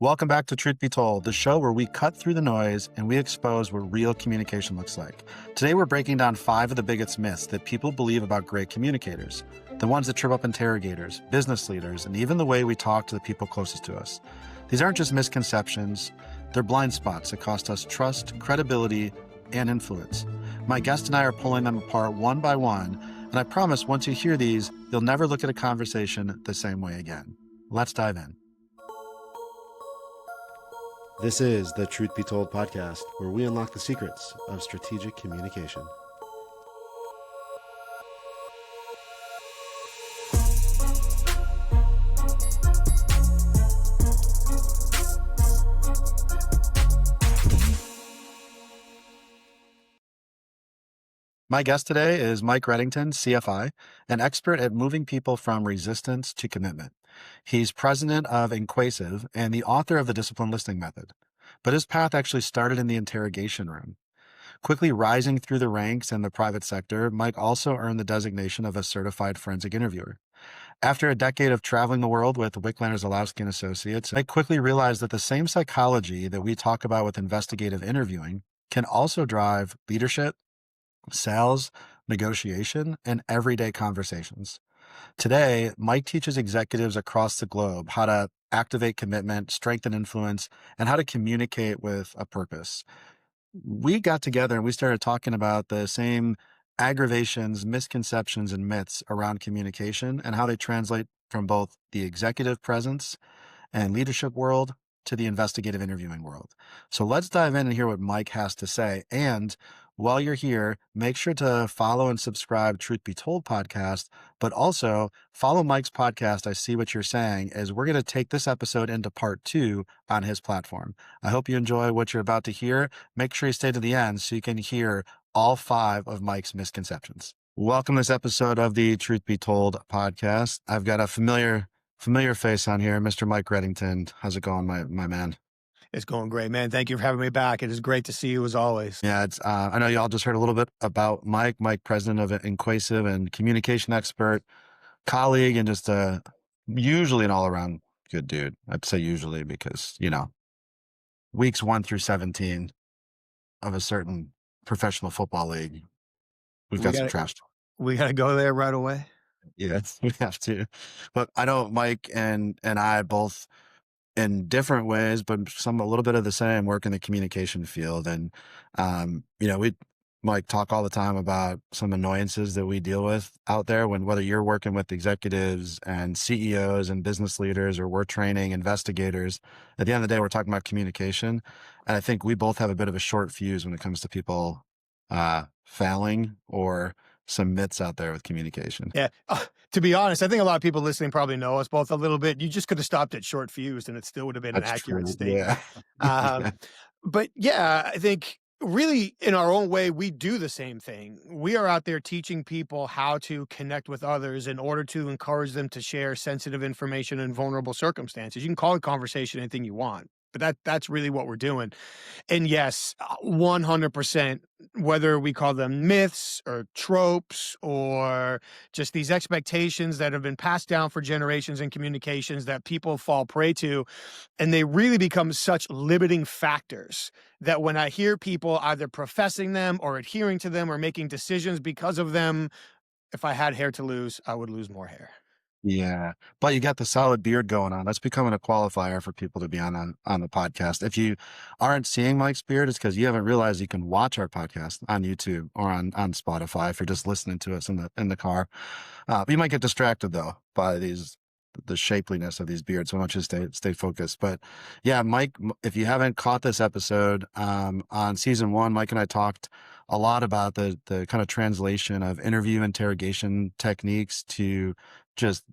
Welcome back to Truth Be Told, the show where we cut through the noise and we expose what real communication looks like. Today, we're breaking down 5 of the biggest myths that people believe about great communicators, the ones that trip up interrogators, business leaders, and even the way we talk to the people closest to us. These aren't just misconceptions, they're blind spots that cost us trust, credibility, and influence. My guest and I are pulling them apart one by one, and I promise once you hear these, you'll never look at a conversation the same way again. Let's dive in. This is the Truth Be Told podcast, where we unlock the secrets of strategic communication. My guest today is Mike Reddington, CFI, an expert at moving people from resistance to commitment. He's president of Inquasive and the author of the Discipline Listening Method. But his path actually started in the interrogation room. Quickly rising through the ranks in the private sector, Mike also earned the designation of a certified forensic interviewer. After a decade of traveling the world with Wickler, Zalowski and Associates, Mike quickly realized that the same psychology that we talk about with investigative interviewing can also drive leadership, sales, negotiation, and everyday conversations. Today, Mike teaches executives across the globe how to activate commitment, strengthen influence, and how to communicate with a purpose. We got together and we started talking about the same aggravations, misconceptions, and myths around communication and how they translate from both the executive presence and leadership world to the investigative interviewing world. So let's dive in and hear what Mike has to say. And while you're here, make sure to follow and subscribe Truth Be Told podcast, but also follow Mike's podcast, I See What You're Saying, as we're going to take this episode into part 2 on his platform. I hope you enjoy what you're about to hear. Make sure you stay to the end so you can hear all 5 of Mike's misconceptions. Welcome to this episode of the Truth Be Told podcast. I've got a familiar face on here, Mr. Mike Reddington. How's it going, my man? It's going great, man. Thank you for having me back. It is great to see you as always. Yeah, it's. I know y'all just heard a little bit about Mike, president of Inquasive and communication expert, colleague, and just usually an all-around good dude. I'd say usually because, weeks 1 through 17 of a certain professional football league, we've got some trash. We got to go there right away. Yes, we have to. But I know Mike and I both, in different ways, but a little bit of the same, work in the communication field. And, we Mike talk all the time about some annoyances that we deal with out there whether you're working with executives and CEOs and business leaders, or we're training investigators. At the end of the day, we're talking about communication. And I think we both have a bit of a short fuse when it comes to people failing or some myths out there with communication. Yeah. To be honest, I think a lot of people listening probably know us both a little bit. You just could have stopped at short fused and it still would have been an accurate statement. Yeah. But yeah, I think really in our own way, we do the same thing. We are out there teaching people how to connect with others in order to encourage them to share sensitive information in vulnerable circumstances. You can call a conversation anything you want, but that's really what we're doing. And yes, 100%, whether we call them myths or tropes or just these expectations that have been passed down for generations in communications that people fall prey to, and they really become such limiting factors that when I hear people either professing them or adhering to them or making decisions because of them, if I had hair to lose, I would lose more hair. Yeah, but you got the solid beard going on. That's becoming a qualifier for people to be on the podcast. If you aren't seeing Mike's beard, it's because you haven't realized you can watch our podcast on YouTube or on Spotify if you're just listening to us in the car. You might get distracted though by the shapeliness of these beards. So I want you to stay focused. But yeah, Mike, if you haven't caught this episode, on season 1, Mike and I talked a lot about the kind of translation of interrogation techniques to just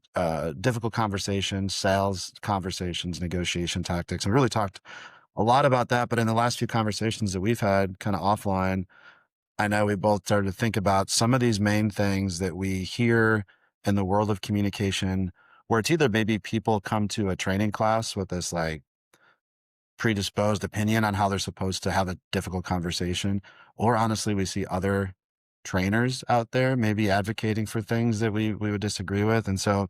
difficult conversations, sales conversations, negotiation tactics, and really talked a lot about that. But in the last few conversations that we've had kind of offline, I know we both started to think about some of these main things that we hear in the world of communication, where it's either maybe people come to a training class with this like predisposed opinion on how they're supposed to have a difficult conversation, or honestly, we see other trainers out there maybe advocating for things that we would disagree with. And so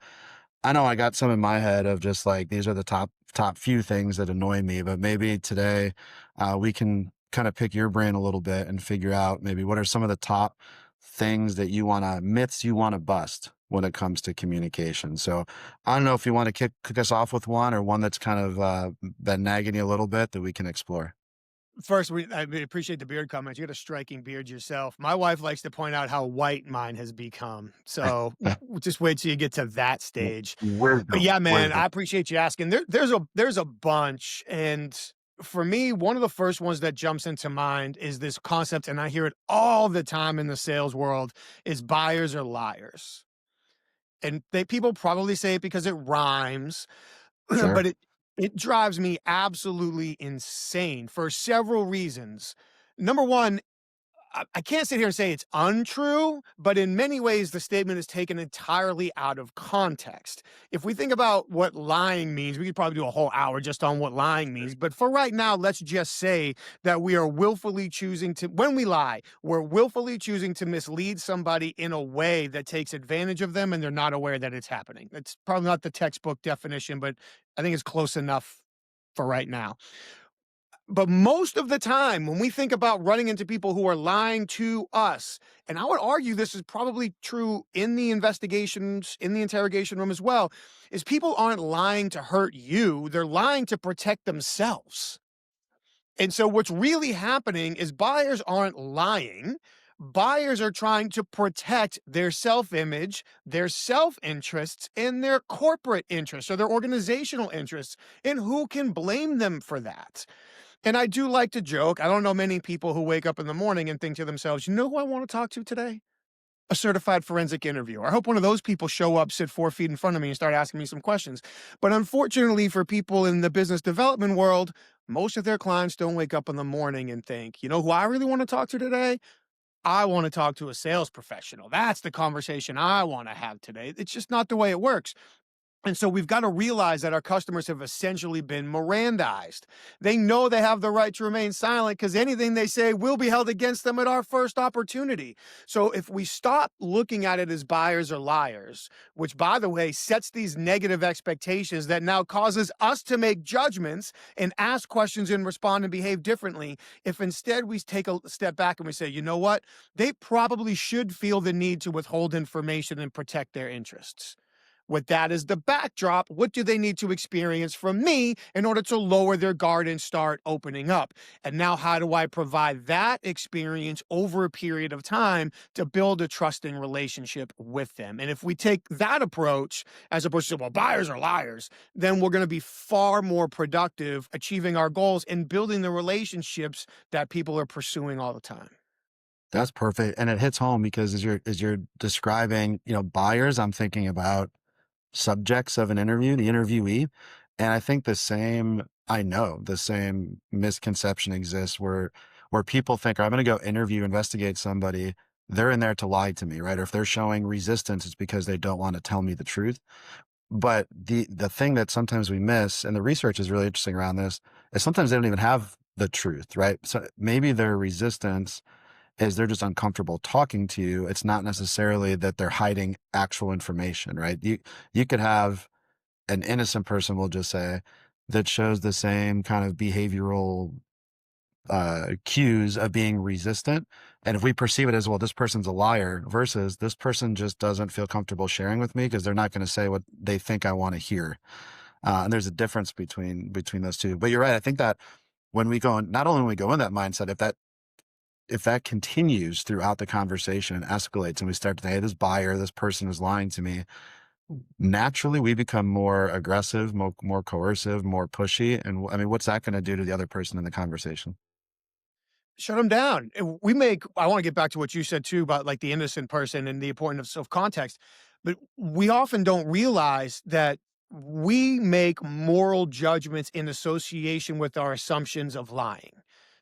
I know I got some in my head of just like these are the top few things that annoy me, but maybe today we can kind of pick your brain a little bit and figure out maybe what are some of the top things that you want to myths you want to bust when it comes to communication. So I don't know if you want to kick us off with one or one that's kind of been nagging you a little bit that we can explore. First, I appreciate the beard comment. You got a striking beard yourself. My wife likes to point out how white mine has become. So just wait till you get to that stage. But Wisdom, yeah, man, wisdom. I appreciate you asking. There's a bunch, and for me, one of the first ones that jumps into mind is this concept, and I hear it all the time in the sales world, is buyers are liars. And people probably say it because it rhymes, Sure. but it drives me absolutely insane for several reasons. Number one, I can't sit here and say it's untrue, but in many ways, the statement is taken entirely out of context. If we think about what lying means, we could probably do a whole hour just on what lying means. But for right now, let's just say that we are willfully choosing to, when we lie, we're willfully choosing to mislead somebody in a way that takes advantage of them and they're not aware that it's happening. That's probably not the textbook definition, but I think it's close enough for right now. But most of the time, when we think about running into people who are lying to us, and I would argue this is probably true in the investigations, in the interrogation room as well, is people aren't lying to hurt you, they're lying to protect themselves. And so what's really happening is buyers aren't lying. Buyers are trying to protect their self-image, their self-interests, and their corporate interests or their organizational interests. And who can blame them for that? And I do like to joke. I don't know many people who wake up in the morning and think to themselves, you know who I want to talk to today? A certified forensic interviewer. I hope one of those people show up, sit 4 feet in front of me, and start asking me some questions. But unfortunately, for people in the business development world, most of their clients don't wake up in the morning and think, you know who I really want to talk to today? I want to talk to a sales professional. That's the conversation I want to have today. It's just not the way it works. And so we've got to realize that our customers have essentially been Mirandized. They know they have the right to remain silent because anything they say will be held against them at our first opportunity. So if we stop looking at it as buyers or liars, which by the way sets these negative expectations that now causes us to make judgments and ask questions and respond and behave differently, if instead we take a step back and we say, you know what, they probably should feel the need to withhold information and protect their interests. With that as the backdrop, what do they need to experience from me in order to lower their guard and start opening up? And now, how do I provide that experience over a period of time to build a trusting relationship with them? And if we take that approach, as opposed to, well, buyers are liars, then we're going to be far more productive achieving our goals and building the relationships that people are pursuing all the time. That's perfect. And it hits home because as you're describing, buyers, I'm thinking about subjects of an interview, the interviewee. And I know the same misconception exists where people think, I'm going to go investigate somebody. They're in there to lie to me, right? Or if they're showing resistance, it's because they don't want to tell me the truth. But the thing that sometimes we miss, and the research is really interesting around this, is sometimes they don't even have the truth, right? So maybe their resistance is they're just uncomfortable talking to you. It's not necessarily that they're hiding actual information, right? You could have an innocent person, we'll just say, that shows the same kind of behavioral cues of being resistant. And if we perceive it as, well, this person's a liar versus this person just doesn't feel comfortable sharing with me because they're not going to say what they think I want to hear. And there's a difference between those two. But you're right. I think that when we go in, not only when we go in that mindset, if that continues throughout the conversation and escalates and we start to say, hey, this person is lying to me, naturally we become more aggressive, more coercive, more pushy. And I mean, what's that going to do to the other person in the conversation? Shut them down. I want to get back to what you said too about like the innocent person and the importance of context, but we often don't realize that we make moral judgments in association with our assumptions of lying.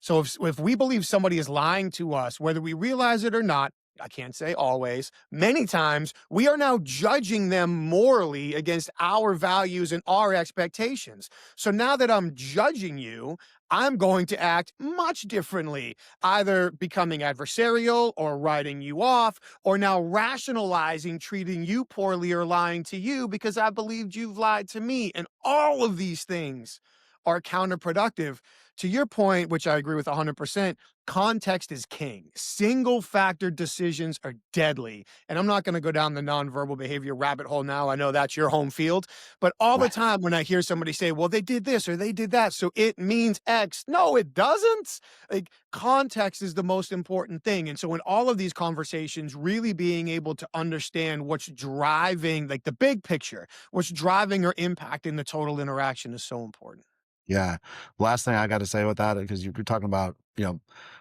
So if we believe somebody is lying to us, whether we realize it or not, I can't say always, many times we are now judging them morally against our values and our expectations. So now that I'm judging you, I'm going to act much differently, either becoming adversarial or writing you off, or now rationalizing treating you poorly or lying to you because I believed you've lied to me. And all of these things are counterproductive. To your point, which I agree with 100%, context is king. Single factor decisions are deadly. And I'm not going to go down the nonverbal behavior rabbit hole now. I know that's your home field. But all the Right. time when I hear somebody say, well, they did this or they did that, so it means X. No, it doesn't. Like, context is the most important thing. And so in all of these conversations, really being able to understand what's driving, like the big picture, what's driving or impacting the total interaction is so important. Yeah. Last thing I got to say with that, because you're talking about,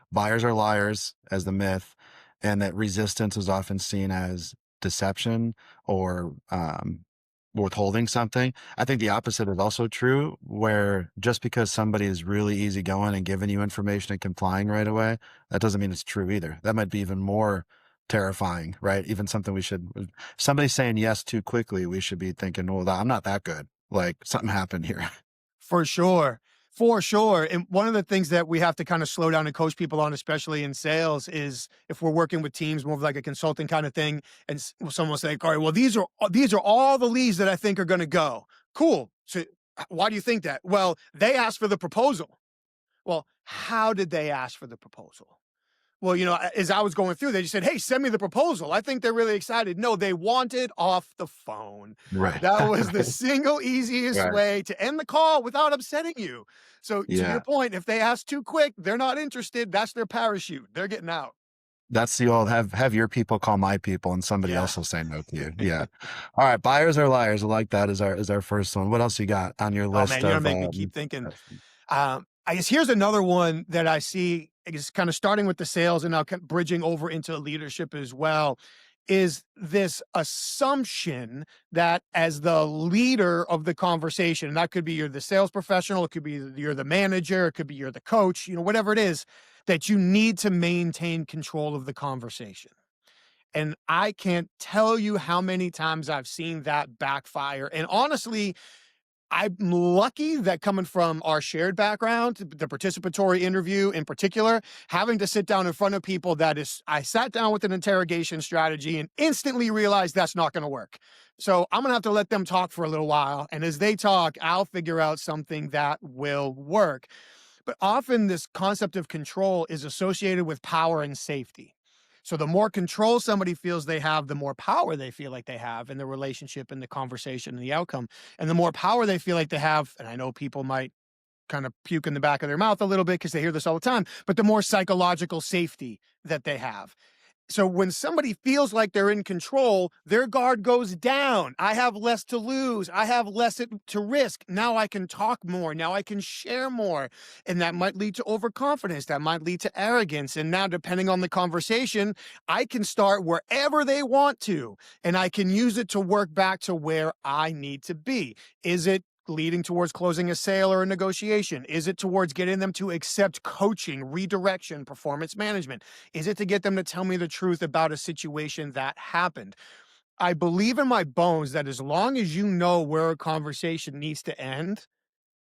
buyers are liars as the myth, and that resistance is often seen as deception or withholding something. I think the opposite is also true, where just because somebody is really easygoing and giving you information and complying right away, that doesn't mean it's true either. That might be even more terrifying, right? Even something somebody saying yes too quickly, we should be thinking, well, I'm not that good. Like something happened here. For sure. For sure. And one of the things that we have to kind of slow down and coach people on, especially in sales, is if we're working with teams, more of like a consulting kind of thing, and someone will say, all right, well, these are all the leads that I think are going to go. Cool. So why do you think that? Well, they asked for the proposal. Well, how did they ask for the proposal? Well, as I was going through, they just said, "Hey, send me the proposal." I think they're really excited. No, they want it off the phone. Right. That was the Right. single easiest Right. way to end the call without upsetting you. So to your Yeah. point, if they ask too quick, they're not interested. That's their parachute. They're getting out. That's the old have your people call my people and somebody Yeah. else will say no to you. Yeah. All right. Buyers are liars. I like that as our first one. What else you got on your Oh list man, you're gonna of make me keep thinking. I guess here's another one that I see is kind of starting with the sales and now bridging over into leadership as well. Is this assumption that as the leader of the conversation, and that could be you're the sales professional, it could be you're the manager, it could be you're the coach, whatever it is, that you need to maintain control of the conversation. And I can't tell you how many times I've seen that backfire. And honestly, I'm lucky that coming from our shared background, the participatory interview in particular, having to sit down in front of people I sat down with an interrogation strategy and instantly realized that's not going to work. So I'm going to have to let them talk for a little while. And as they talk, I'll figure out something that will work. But often this concept of control is associated with power and safety. So the more control somebody feels they have, the more power they feel like they have in the relationship and the conversation and the outcome. And the more power they feel like they have, and I know people might kind of puke in the back of their mouth a little bit because they hear this all the time, but the more psychological safety that they have. So when somebody feels like they're in control, their guard goes down. I have less to lose. I have less to risk. Now I can talk more. Now I can share more. And that might lead to overconfidence. That might lead to arrogance. And now, depending on the conversation, I can start wherever they want to, and I can use it to work back to where I need to be. Is it leading towards closing a sale or a negotiation? Is it towards getting them to accept coaching, redirection, performance management? Is it to get them to tell me the truth about a situation that happened? I believe in my bones that as long as you know where a conversation needs to end,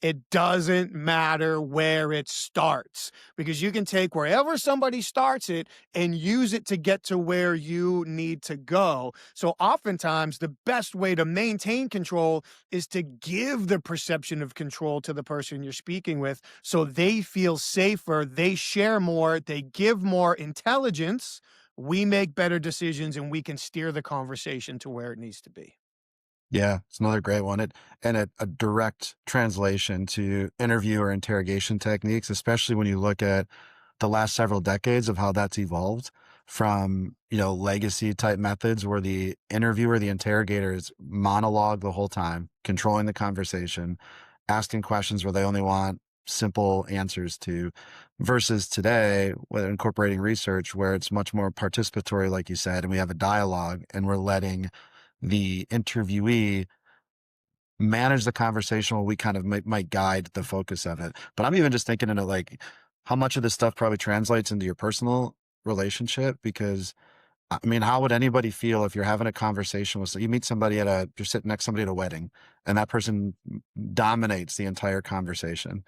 it doesn't matter where it starts, because you can take wherever somebody starts it and use it to get to where you need to go. So oftentimes the best way to maintain control is to give the perception of control to the person you're speaking with so they feel safer, they share more, they give more intelligence. We make better decisions and we can steer the conversation to where it needs to be. Yeah, it's another great one. A direct translation to interview or interrogation techniques, especially when you look at the last several decades of how that's evolved from, legacy type methods where the interviewer, the interrogator is monologue the whole time, controlling the conversation, asking questions where they only want simple answers to, versus today with incorporating research where it's much more participatory, like you said, and we have a dialogue and we're letting the interviewee manage the conversation while we kind of might guide the focus of it. But I'm even just thinking into like how much of this stuff probably translates into your personal relationship because I mean, how would anybody feel if you're having a conversation with, you meet somebody you're sitting next to somebody at a wedding and that person dominates the entire conversation.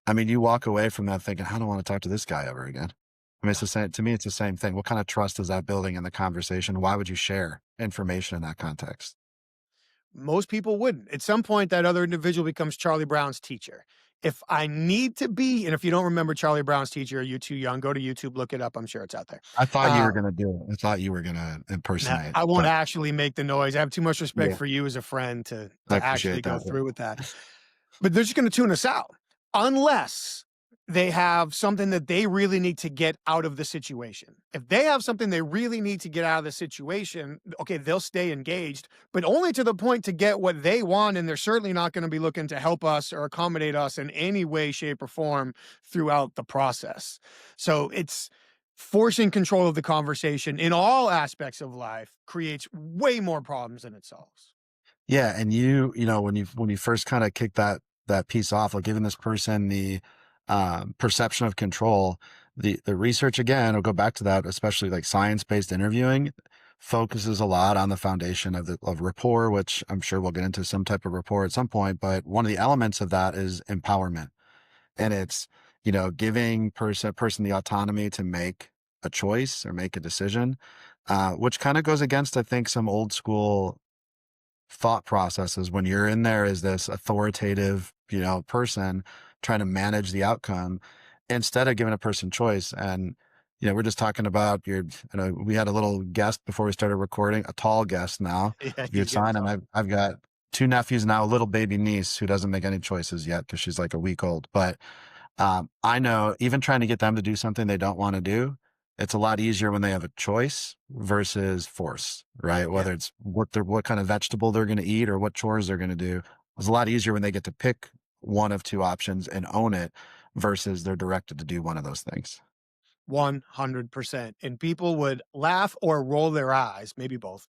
I mean, you walk away from that thinking, I don't want to talk to this guy ever again. I mean, it's the same, to me, it's the same thing. What kind of trust is that building in the conversation? Why would you share information in that context? Most people wouldn't. At some point, that other individual becomes Charlie Brown's teacher. If I need to be, and if you don't remember Charlie Brown's teacher, you're too young, go to YouTube, look it up. I'm sure it's out there. I thought you Uh, were going to do it. I thought you were going to Now, impersonate, I won't but actually make the noise. I have too much respect yeah, for you as a friend I to actually appreciate go that. through with that. But they're just gonna tune us out unless they have something that they really need to get out of the situation. If they have something they really need to get out of the situation, okay, they'll stay engaged, but only to the point to get what they want, and they're certainly not gonna be looking to help us or accommodate us in any way, shape, or form throughout the process. So it's forcing control of the conversation in all aspects of life creates way more problems than it solves. Yeah, and when you first kind of kick that piece off, like giving this person the perception of control, the research again, I'll go back to that, especially like science-based interviewing focuses a lot on the foundation of rapport, which I'm sure we'll get into some type of rapport at some point. But one of the elements of that is empowerment, and it's giving person the autonomy to make a choice or make a decision, which kind of goes against, I think, some old school thought processes when you're in there as this authoritative, person trying to manage the outcome instead of giving a person choice. And, we're just talking about we had a little guest before we started recording, a tall guest now, Yeah, good he's getting sign. And tall. I've got two nephews now, a little baby niece who doesn't make any choices yet because she's like a week old. But I know even trying to get them to do something they don't want to do, it's a lot easier when they have a choice versus force, right? Yeah. Whether it's what kind of vegetable they're going to eat or what chores they're going to do. It's a lot easier when they get to pick one of two options and own it versus they're directed to do one of those things. 100%. And people would laugh or roll their eyes, maybe both,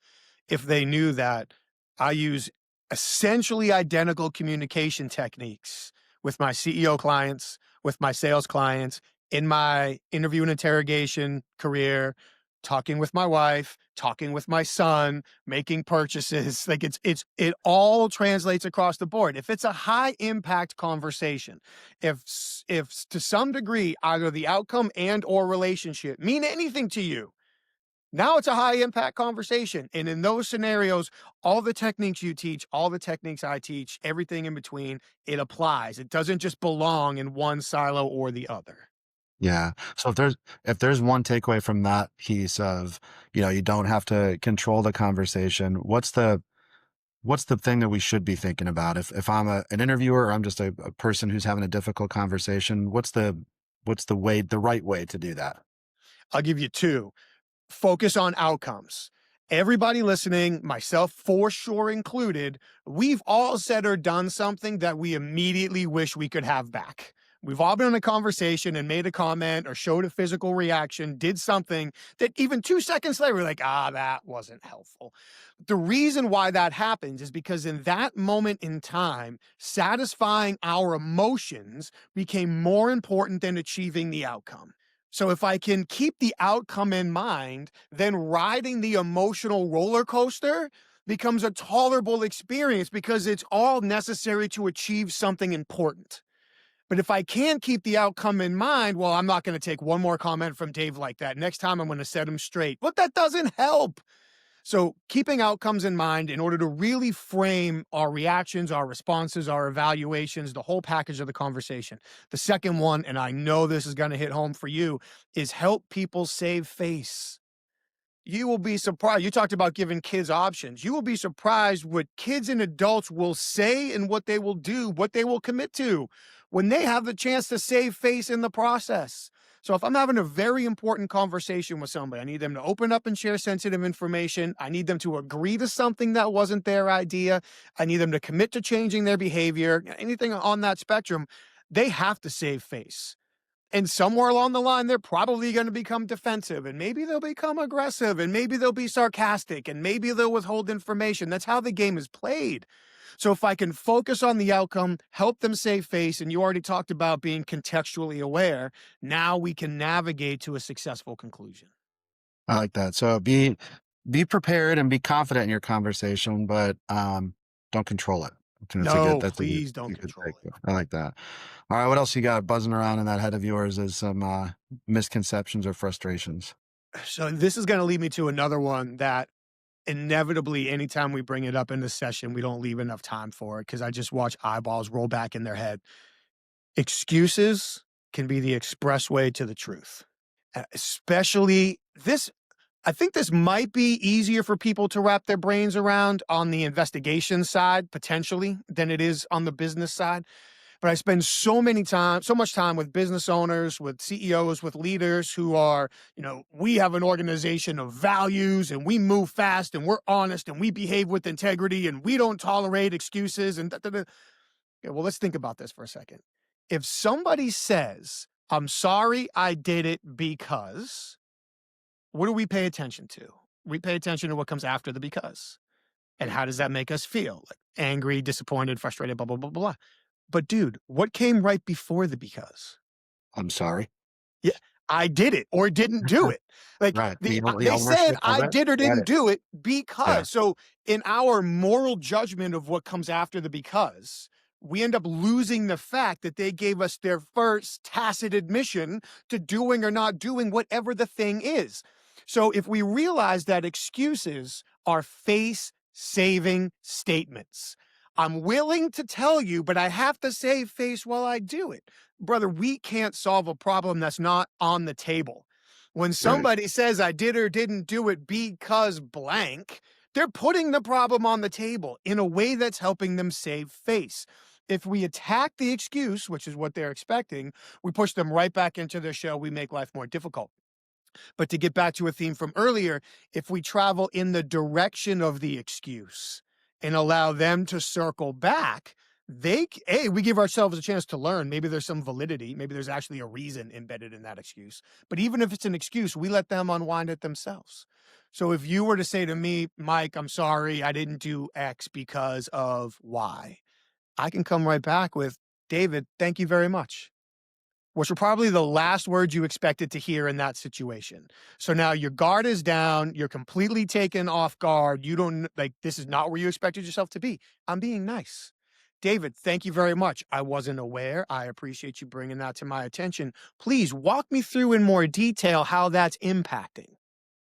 if they knew that I use essentially identical communication techniques with my CEO clients, with my sales clients, in my interview and interrogation career, talking with my wife, talking with my son, making purchases. Like it all translates across the board. If it's a high impact conversation, if to some degree either the outcome and or relationship mean anything to you, now it's a high impact conversation. And in those scenarios, all the techniques you teach, all the techniques I teach, everything in between, it applies. It doesn't just belong in one silo or the other. Yeah. So if there's one takeaway from that piece of, you don't have to control the conversation, what's the thing that we should be thinking about if I'm an interviewer or I'm just a person who's having a difficult conversation? What's the right way to do that? I'll give you two. Focus on outcomes. Everybody listening, myself for sure included, we've all said or done something that we immediately wish we could have back. We've all been in a conversation and made a comment or showed a physical reaction, did something that even 2 seconds later, we're like, that wasn't helpful. The reason why that happens is because in that moment in time, satisfying our emotions became more important than achieving the outcome. So if I can keep the outcome in mind, then riding the emotional roller coaster becomes a tolerable experience because it's all necessary to achieve something important. But if I can't keep the outcome in mind, well, I'm not going to take one more comment from Dave like that. Next time I'm going to set him straight. But that doesn't help. So keeping outcomes in mind in order to really frame our reactions, our responses, our evaluations, the whole package of the conversation. The second one, and I know this is going to hit home for you, is help people save face. You will be surprised. You talked about giving kids options. You will be surprised what kids and adults will say and what they will do, what they will commit to when they have the chance to save face in the process. So if I'm having a very important conversation with somebody, I need them to open up and share sensitive information. I need them to agree to something that wasn't their idea. I need them to commit to changing their behavior, anything on that spectrum. They have to save face. And somewhere along the line, they're probably going to become defensive and maybe they'll become aggressive and maybe they'll be sarcastic and maybe they'll withhold information. That's how the game is played. So if I can focus on the outcome, help them save face, and you already talked about being contextually aware, now we can navigate to a successful conclusion. I like that. So be prepared and be confident in your conversation, but don't control it. Okay, No, that's please don't a good control it. take. I like that. All right, what else you got buzzing around in that head of yours is some misconceptions or frustrations. So this is going to lead me to another one that inevitably, anytime we bring it up in the session, we don't leave enough time for it because I just watch eyeballs roll back in their head. Excuses can be the expressway to the truth. Especially this, I think this might be easier for people to wrap their brains around on the investigation side, potentially, than it is on the business side. But I spend so much time with business owners, with CEOs, with leaders who are, we have an organization of values and we move fast and we're honest and we behave with integrity and we don't tolerate excuses and da, da, da. Okay, well, let's think about this for a second. If somebody says, I'm sorry I did it because, what do we pay attention to? We pay attention to what comes after the because. And how does that make us feel? Like angry, disappointed, frustrated, blah, blah, blah, blah. But dude, what came right before the because? I'm sorry. Yeah, I did it or didn't do it. Like Right. The they said ownership of I it. did or Get didn't it. do it Yeah. because. So in our moral judgment of what comes after the because, we end up losing the fact that they gave us their first tacit admission to doing or not doing whatever the thing is. So if we realize that excuses are face saving statements, I'm willing to tell you, but I have to save face while I do it. Brother, we can't solve a problem that's not on the table. When Right. somebody says I did or didn't do it because blank, they're putting the problem on the table in a way that's helping them save face. If we attack the excuse, which is what they're expecting, we push them right back into their shell. We make life more difficult. But to get back to a theme from earlier, if we travel in the direction of the excuse and allow them to circle back, we give ourselves a chance to learn. Maybe there's some validity. Maybe there's actually a reason embedded in that excuse. But even if it's an excuse, we let them unwind it themselves. So if you were to say to me, Mike, I'm sorry, I didn't do X because of Y, I can come right back with, David, thank you very much, which were probably the last words you expected to hear in that situation. So now your guard is down. You're completely taken off guard. You don't like, this is not where you expected yourself to be. I'm being nice. David, thank you very much. I wasn't aware. I appreciate you bringing that to my attention. Please walk me through in more detail how that's impacting.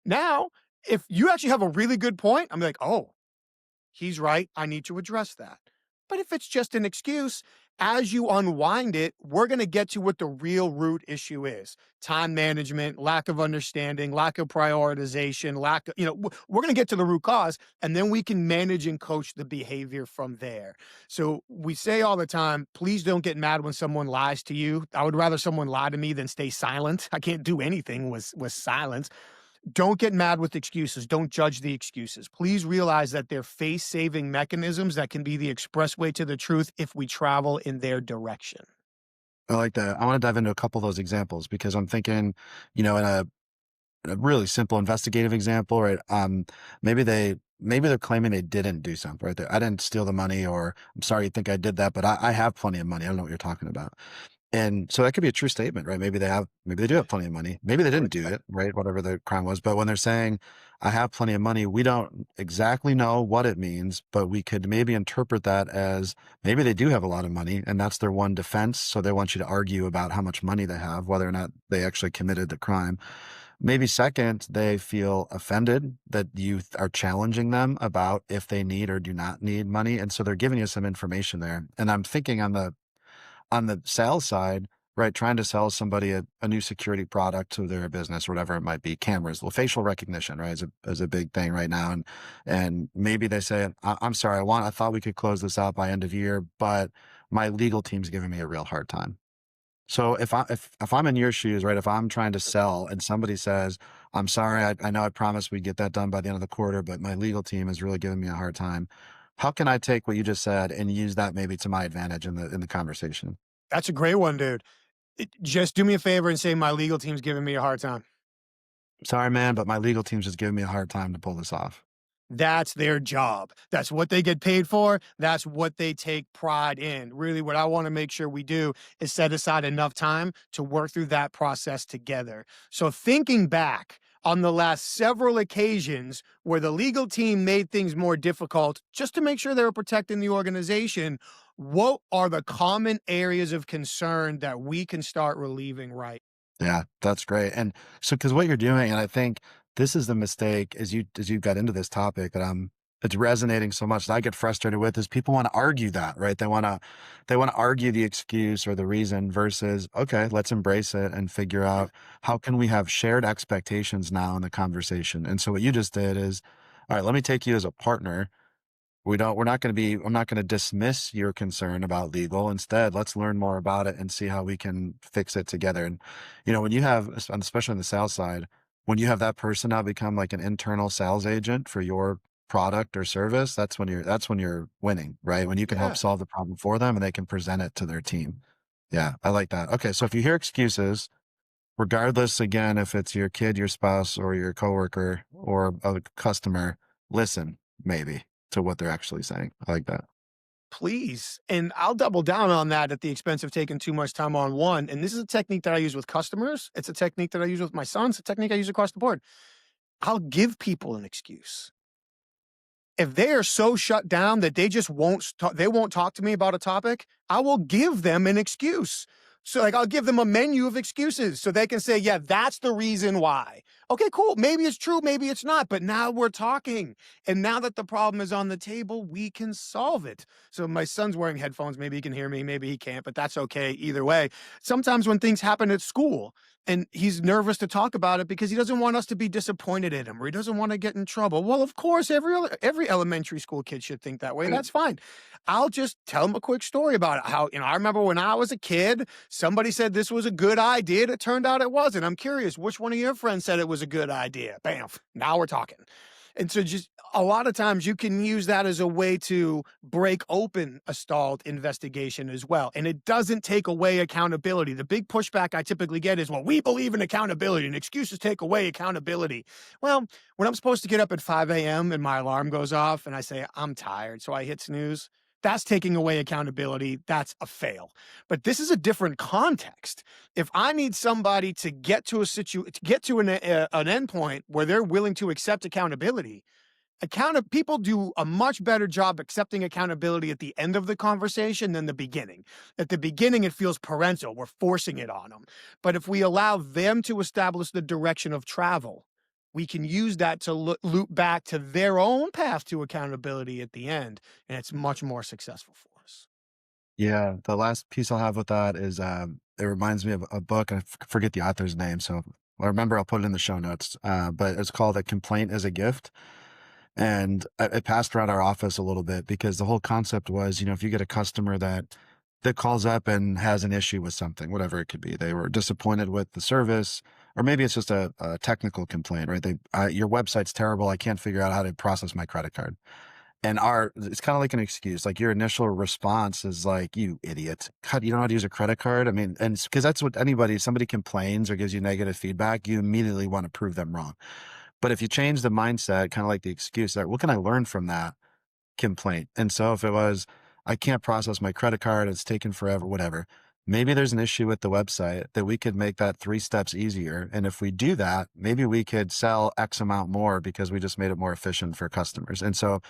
Now, if you actually have a really good point, I'm like, oh, he's right. I need to address that. But if it's just an excuse, as you unwind it, we're going to get to what the real root issue is: time management, lack of understanding, lack of prioritization, we're going to get to the root cause, and then we can manage and coach the behavior from there. So we say all the time, please don't get mad when someone lies to you. I would rather someone lie to me than stay silent. I can't do anything with silence. Don't get mad with excuses. Don't judge the excuses. Please realize that they're face-saving mechanisms that can be the expressway to the truth if we travel in their direction. I like that. I want to dive into a couple of those examples because I'm thinking, in a really simple investigative example, right? Maybe they're claiming they didn't do something, right? I didn't steal the money, or I'm sorry you think I did that, but I have plenty of money. I don't know what you're talking about. And so that could be a true statement, right? Maybe they do have plenty of money. Maybe they didn't do it, right? Whatever the crime was. But when they're saying, I have plenty of money, we don't exactly know what it means, but we could maybe interpret that as maybe they do have a lot of money and that's their one defense. So they want you to argue about how much money they have, whether or not they actually committed the crime. Maybe second, they feel offended that you are challenging them about if they need or do not need money. And so they're giving you some information there. And I'm thinking on the sales side, right, trying to sell somebody a new security product to their business or whatever it might be, cameras, well, facial recognition, right, is a big thing right now. And maybe they say, I'm sorry, I thought we could close this out by end of year, but my legal team's giving me a real hard time. So if I'm in your shoes, right, if I'm trying to sell and somebody says, I'm sorry, I know I promised we'd get that done by the end of the quarter, but my legal team is really giving me a hard time. How can I take what you just said and use that maybe to my advantage in the conversation? That's a great one, dude. Just do me a favor and say my legal team's giving me a hard time. Sorry, man, but my legal team's just giving me a hard time to pull this off. That's their job. That's what they get paid for. That's what they take pride in. Really, what I want to make sure we do is set aside enough time to work through that process together. So thinking back, on the last several occasions where the legal team made things more difficult just to make sure they were protecting the organization, what are the common areas of concern that we can start relieving right? Yeah, that's great. And so, because what you're doing, and I think this is the mistake as you got into this topic that it's resonating so much that I get frustrated with is people want to argue that, right? They want to argue the excuse or the reason versus, okay, let's embrace it and figure out how can we have shared expectations now in the conversation. And so what you just did is, all right, let me take you as a partner. We're not going to be, I'm not going to dismiss your concern about legal. Instead, let's learn more about it and see how we can fix it together. And, when you have, especially on the sales side, when you have that person now become like an internal sales agent for your product or service, that's when you're winning, right? When you can help Yeah. solve the problem for them and they can present it to their team. Yeah, I like that. Okay. So if you hear excuses, regardless, again, if it's your kid, your spouse, or your coworker or a customer, listen maybe to what they're actually saying. I like that. Please. And I'll double down on that at the expense of taking too much time on one. And this is a technique that I use with customers. It's a technique that I use with my sons, a technique I use across the board. I'll give people an excuse. If they are so shut down that they just they won't talk to me about a topic, I will give them an excuse. So like I'll give them a menu of excuses so they can say, yeah, that's the reason why. Okay, cool. Maybe it's true, maybe it's not, but now we're talking. And now that the problem is on the table, we can solve it. So my son's wearing headphones. Maybe he can hear me, maybe he can't, but that's okay either way. Sometimes when things happen at school, and he's nervous to talk about it because he doesn't want us to be disappointed in him or he doesn't want to get in trouble. Well, of course, every elementary school kid should think that way. That's fine. I'll just tell him a quick story about it. How, I remember when I was a kid, somebody said this was a good idea. It turned out it wasn't. I'm curious, which one of your friends said it was a good idea? Bam. Now we're talking. And so just a lot of times you can use that as a way to break open a stalled investigation as well. And it doesn't take away accountability. The big pushback I typically get is, well, we believe in accountability and excuses take away accountability. Well, when I'm supposed to get up at 5 a.m. and my alarm goes off and I say, I'm tired, so I hit snooze, that's taking away accountability. That's a fail. But this is a different context. If I need somebody to get to to get to an endpoint where they're willing to accept accountability, people do a much better job accepting accountability at the end of the conversation than the beginning. At the beginning, it feels parental. We're forcing it on them. But if we allow them to establish the direction of travel, we can use that to loop back to their own path to accountability at the end. And it's much more successful for us. Yeah, the last piece I'll have with that is it reminds me of a book. Forget the author's name, so I remember I'll put it in the show notes. But it's called "A Complaint is a Gift," and it passed around our office a little bit because the whole concept was, if you get a customer that calls up and has an issue with something, whatever it could be, they were disappointed with the service, or maybe it's just a technical complaint, right? Your website's terrible. I can't figure out how to process my credit card. And it's kind of like an excuse. Like your initial response is like, you idiot. God, you don't know how to use a credit card. I mean, and because that's what somebody complains or gives you negative feedback, you immediately want to prove them wrong. But if you change the mindset, kind of like the excuse, like, what can I learn from that complaint? And so if it was, I can't process my credit card, it's taken forever, whatever. Maybe there's an issue with the website that we could make that 3 steps easier. And if we do that, maybe we could sell X amount more because we just made it more efficient for customers. And so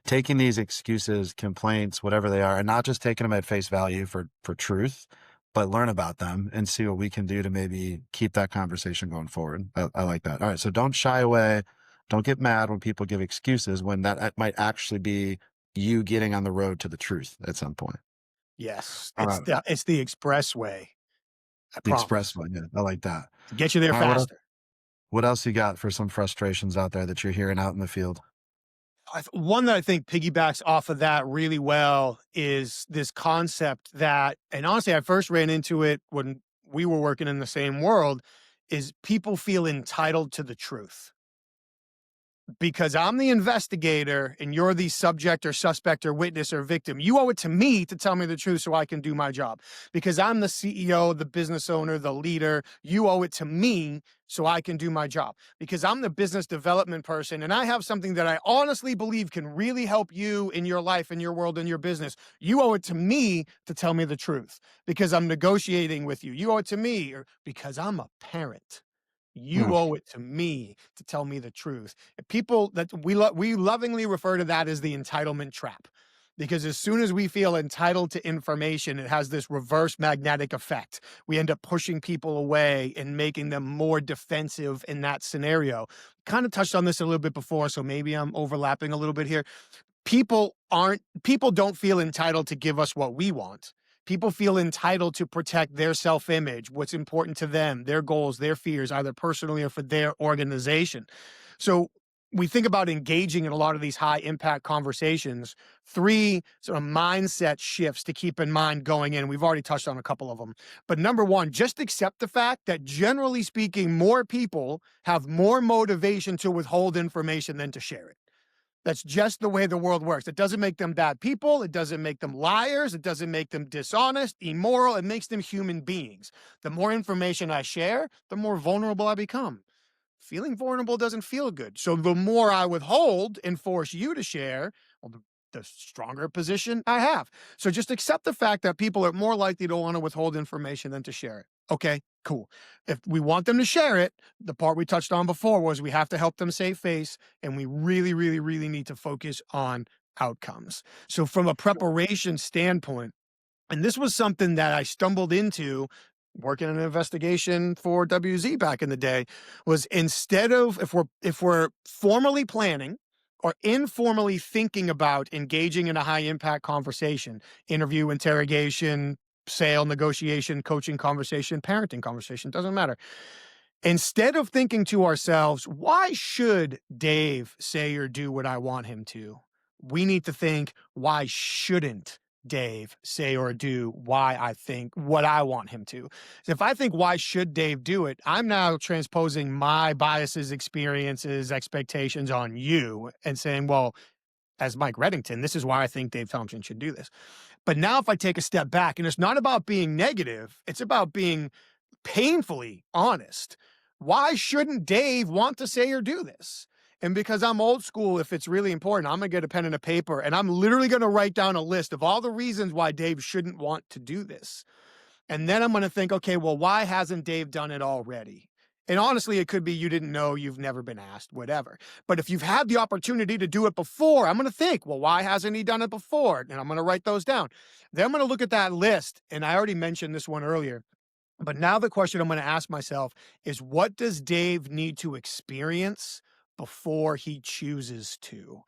taking these excuses, complaints, whatever they are, and not just taking them at face value for truth, but learn about them and see what we can do to maybe keep that conversation going forward. I like that. All right. So don't shy away. Don't get mad when people give excuses when that might actually be you getting on the road to the truth at some point. Yes, All right. it's the expressway. I The promise. expressway. Yeah, I like that. To get you there All right. faster. What else you got for some frustrations out there that you're hearing out in the field? One that I think piggybacks off of that really well is this concept that, and honestly, I first ran into it when we were working in the same world, is people feel entitled to the truth. Because I'm the investigator and you're the subject or suspect or witness or victim. You owe it to me to tell me the truth so I can do my job. Because I'm the CEO, the business owner, the leader. You owe it to me so I can do my job. Because I'm the business development person and I have something that I honestly believe can really help you in your life, in your world, in your business. You owe it to me to tell me the truth because I'm negotiating with you. You owe it to me or because I'm a parent. You owe it to me to tell me the truth. And people that we lovingly refer to that as the entitlement trap. Because as soon as we feel entitled to information, it has this reverse magnetic effect. We end up pushing people away and making them more defensive in that scenario. Kind of touched on this a little bit before, so maybe I'm overlapping a little bit here. People don't feel entitled to give us what we want. People feel entitled to protect their self-image, what's important to them, their goals, their fears, either personally or for their organization. So we think about engaging in a lot of these high impact conversations. Three sort of mindset shifts to keep in mind going in. We've already touched on a couple of them. But number one, just accept the fact that generally speaking, more people have more motivation to withhold information than to share it. That's just the way the world works. It doesn't make them bad people. It doesn't make them liars. It doesn't make them dishonest, immoral. It makes them human beings. The more information I share, the more vulnerable I become. Feeling vulnerable doesn't feel good. So the more I withhold and force you to share, well, the stronger position I have. So just accept the fact that people are more likely to want to withhold information than to share it. Okay, cool. If we want them to share it, the part we touched on before was we have to help them save face, and we really, really, really need to focus on outcomes. So from a preparation standpoint, and this was something that I stumbled into working in an investigation for WZ back in the day, was instead of if we're formally planning or informally thinking about engaging in a high impact conversation, interview, interrogation, sale, negotiation, coaching conversation, parenting conversation, doesn't matter. Instead of thinking to ourselves, why should Dave say or do what I want him to? We need to think, why shouldn't Dave say or do why I think what I want him to? If I think, why should Dave do it? I'm now transposing my biases, experiences, expectations on you and saying, well, as Mike Reddington, this is why I think Dave Thompson should do this. But now if I take a step back, and it's not about being negative, it's about being painfully honest. Why shouldn't Dave want to say or do this? And because I'm old school, if it's really important, I'm going to get a pen and a paper and I'm literally going to write down a list of all the reasons why Dave shouldn't want to do this. And then I'm going to think, okay, well, why hasn't Dave done it already? And honestly, it could be you didn't know, you've never been asked, whatever. But if you've had the opportunity to do it before, I'm going to think, well, why hasn't he done it before? And I'm going to write those down. Then I'm going to look at that list. And I already mentioned this one earlier. But now the question I'm going to ask myself is, what does Dave need to experience before he chooses to?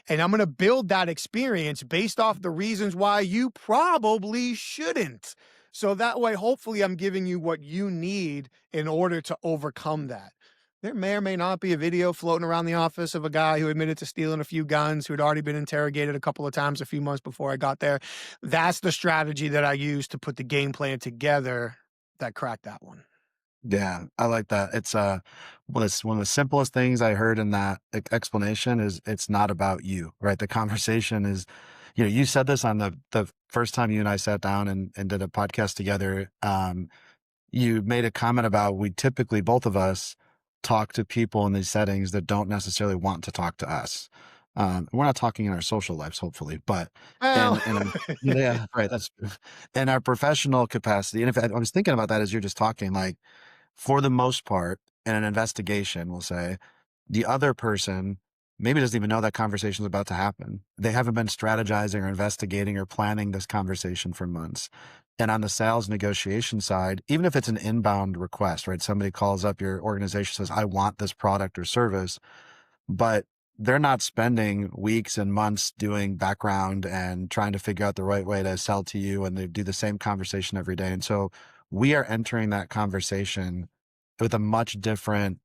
And I'm going to build that experience based off the reasons why you probably shouldn't. So that way, hopefully, I'm giving you what you need in order to overcome that. There may or may not be a video floating around the office of a guy who admitted to stealing a few guns, who had already been interrogated a couple of times a few months before I got there. That's the strategy that I use to put the game plan together that cracked that one. Yeah, I like that. It's one of the simplest things I heard in that explanation is it's not about you, right? The conversation is, you said this on the first time you and I sat down and did a podcast together. You made a comment about we typically, both of us, talk to people in these settings that don't necessarily want to talk to us. We're not talking in our social lives, hopefully, but Well, yeah, right. That's in our professional capacity. And if I was thinking about that as you're just talking, like, for the most part, in an investigation, we'll say, the other person maybe doesn't even know that conversation is about to happen. They haven't been strategizing or investigating or planning this conversation for months. And on the sales negotiation side, even if it's an inbound request, right? Somebody calls up your organization, says, I want this product or service, but they're not spending weeks and months doing background and trying to figure out the right way to sell to you. And they do the same conversation every day. And so we are entering that conversation with a much different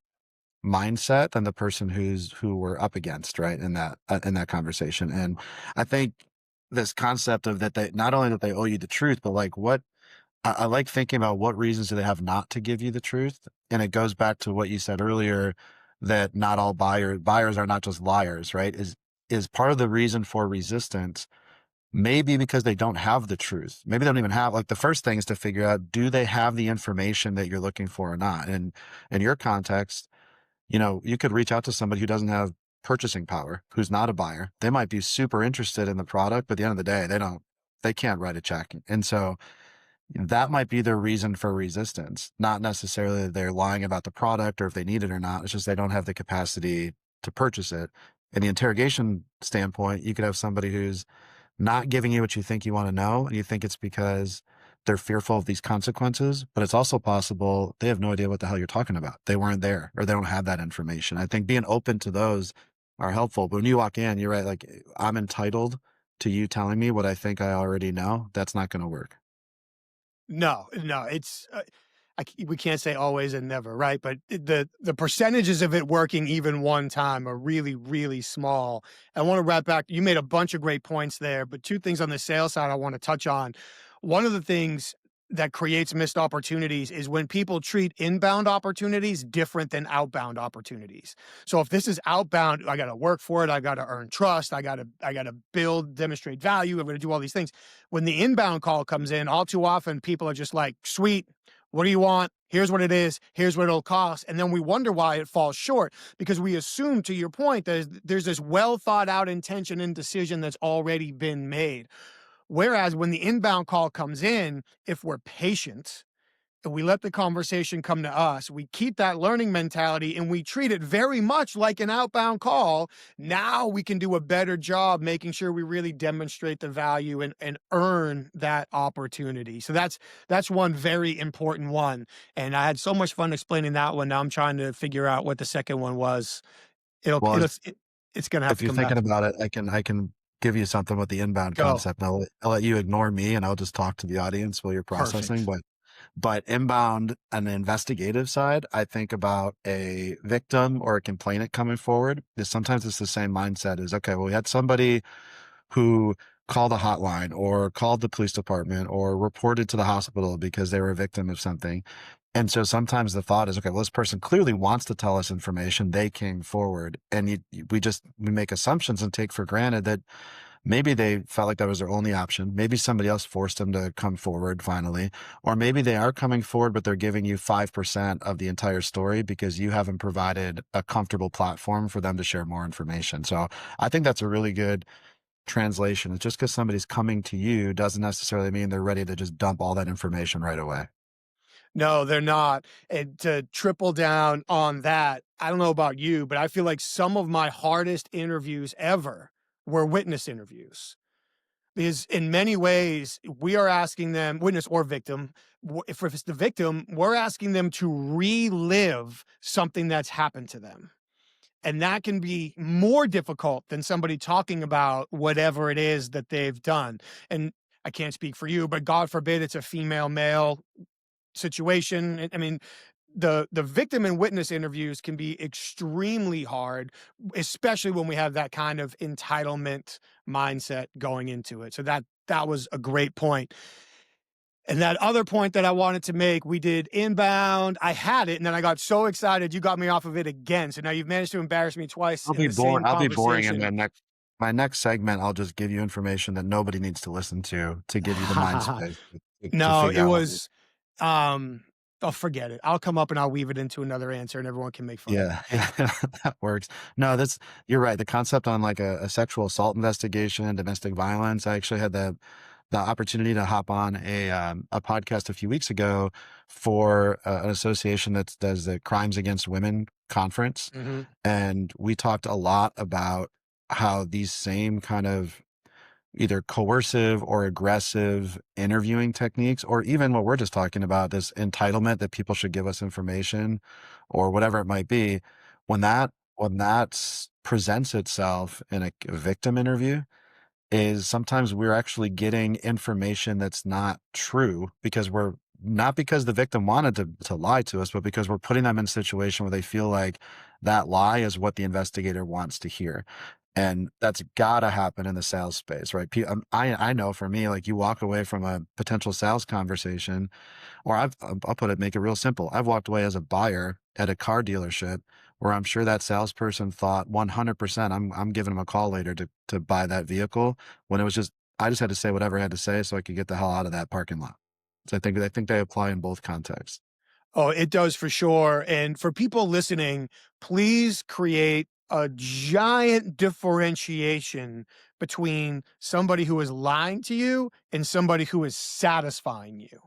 mindset than the person who we're up against, right? In that conversation. And I think this concept of that, they not only that they owe you the truth, but like I like thinking about what reasons do they have not to give you the truth. And it goes back to what you said earlier, that not all buyers are not just liars, right? Is part of the reason for resistance maybe because they don't have the truth. Maybe they don't even have, like, the first thing is to figure out, do they have the information that you're looking for or not? And in your context, you could reach out to somebody who doesn't have purchasing power, who's not a buyer. They might be super interested in the product, but at the end of the day, they can't write a check. And so that might be their reason for resistance, not necessarily that they're lying about the product or if they need it or not. It's just they don't have the capacity to purchase it. In the interrogation standpoint, you could have somebody who's not giving you what you think you want to know, and you think it's because they're fearful of these consequences, but it's also possible they have no idea what the hell you're talking about. They weren't there or they don't have that information. I think being open to those are helpful. But when you walk in, you're right, like I'm entitled to you telling me what I think I already know. That's not going to work. No, no, it's we can't say always and never, right? But the percentages of it working even one time are really, really small. I want to wrap back. You made a bunch of great points there, but two things on the sales side I want to touch on. One of the things that creates missed opportunities is when people treat inbound opportunities different than outbound opportunities. So if this is outbound, I got to work for it. I got to earn trust. I got to build, demonstrate value. I'm going to do all these things. When the inbound call comes in, all too often people are just like, sweet, what do you want? Here's what it is. Here's what it'll cost. And then we wonder why it falls short because we assume, to your point, there's this well thought out intention and decision that's already been made. Whereas when the inbound call comes in, if we're patient and we let the conversation come to us, we keep that learning mentality and we treat it very much like an outbound call. Now we can do a better job making sure we really demonstrate the value and earn that opportunity. So that's one very important one. And I had so much fun explaining that one. Now I'm trying to figure out what the second one was. It'll, Well, it'll, it's going to have if to you're come back thinking to me. about it, I can give you something with the inbound Go. concept. I'll let you ignore me and I'll just talk to the audience while you're processing. Perfect. But inbound on the investigative side, I think about a victim or a complainant coming forward is sometimes it's the same mindset as, okay, well, we had somebody who called a hotline or called the police department or reported to the hospital because they were a victim of something. And so sometimes the thought is, okay, well, this person clearly wants to tell us information. They came forward, and we make assumptions and take for granted that maybe they felt like that was their only option. Maybe somebody else forced them to come forward finally, or maybe they are coming forward, but they're giving you 5% of the entire story because you haven't provided a comfortable platform for them to share more information. So I think that's a really good translation. It's just because somebody's coming to you doesn't necessarily mean they're ready to just dump all that information right away. No, they're not. And to triple down on that, I don't know about you, but I feel like some of my hardest interviews ever were witness interviews. Because in many ways, we are asking them, witness or victim, if it's the victim, we're asking them to relive something that's happened to them. And that can be more difficult than somebody talking about whatever it is that they've done. And I can't speak for you, but God forbid it's a female male situation. I mean, the victim and witness interviews can be extremely hard, especially when we have that kind of entitlement mindset going into it. So that was a great point. And that other point that I wanted to make, we did inbound. I had it, and then I got so excited, you got me off of it again. So now you've managed to embarrass me twice in the same I'll be boring in conversation. my next segment. I'll just give you information that nobody needs to listen to give you the mind space to No, figure it out what. was, oh, forget it. I'll come up and I'll weave it into another answer, and everyone can make fun of me. Yeah, yeah, that works. No, you're right. The concept on like a sexual assault investigation, domestic violence. I actually had the opportunity to hop on a podcast a few weeks ago for an association that does the Crimes Against Women conference, Mhm. and we talked a lot about how these same kind of either coercive or aggressive interviewing techniques, or even what we're just talking about, this entitlement that people should give us information or whatever it might be, when that presents itself in a victim interview, is sometimes we're actually getting information that's not true because we're not because the victim wanted to lie to us, but because we're putting them in a situation where they feel like that lie is what the investigator wants to hear. And that's gotta happen in the sales space, right? I know for me, like you walk away from a potential sales conversation, or I'll put it, make it real simple. I've walked away as a buyer at a car dealership where I'm sure that salesperson thought 100% I'm giving him a call later to buy that vehicle when it was just I just had to say whatever I had to say so I could get the hell out of that parking lot. So I think they apply in both contexts. Oh, it does for sure. And for people listening, please create a giant differentiation between somebody who is lying to you and somebody who is satisfying you.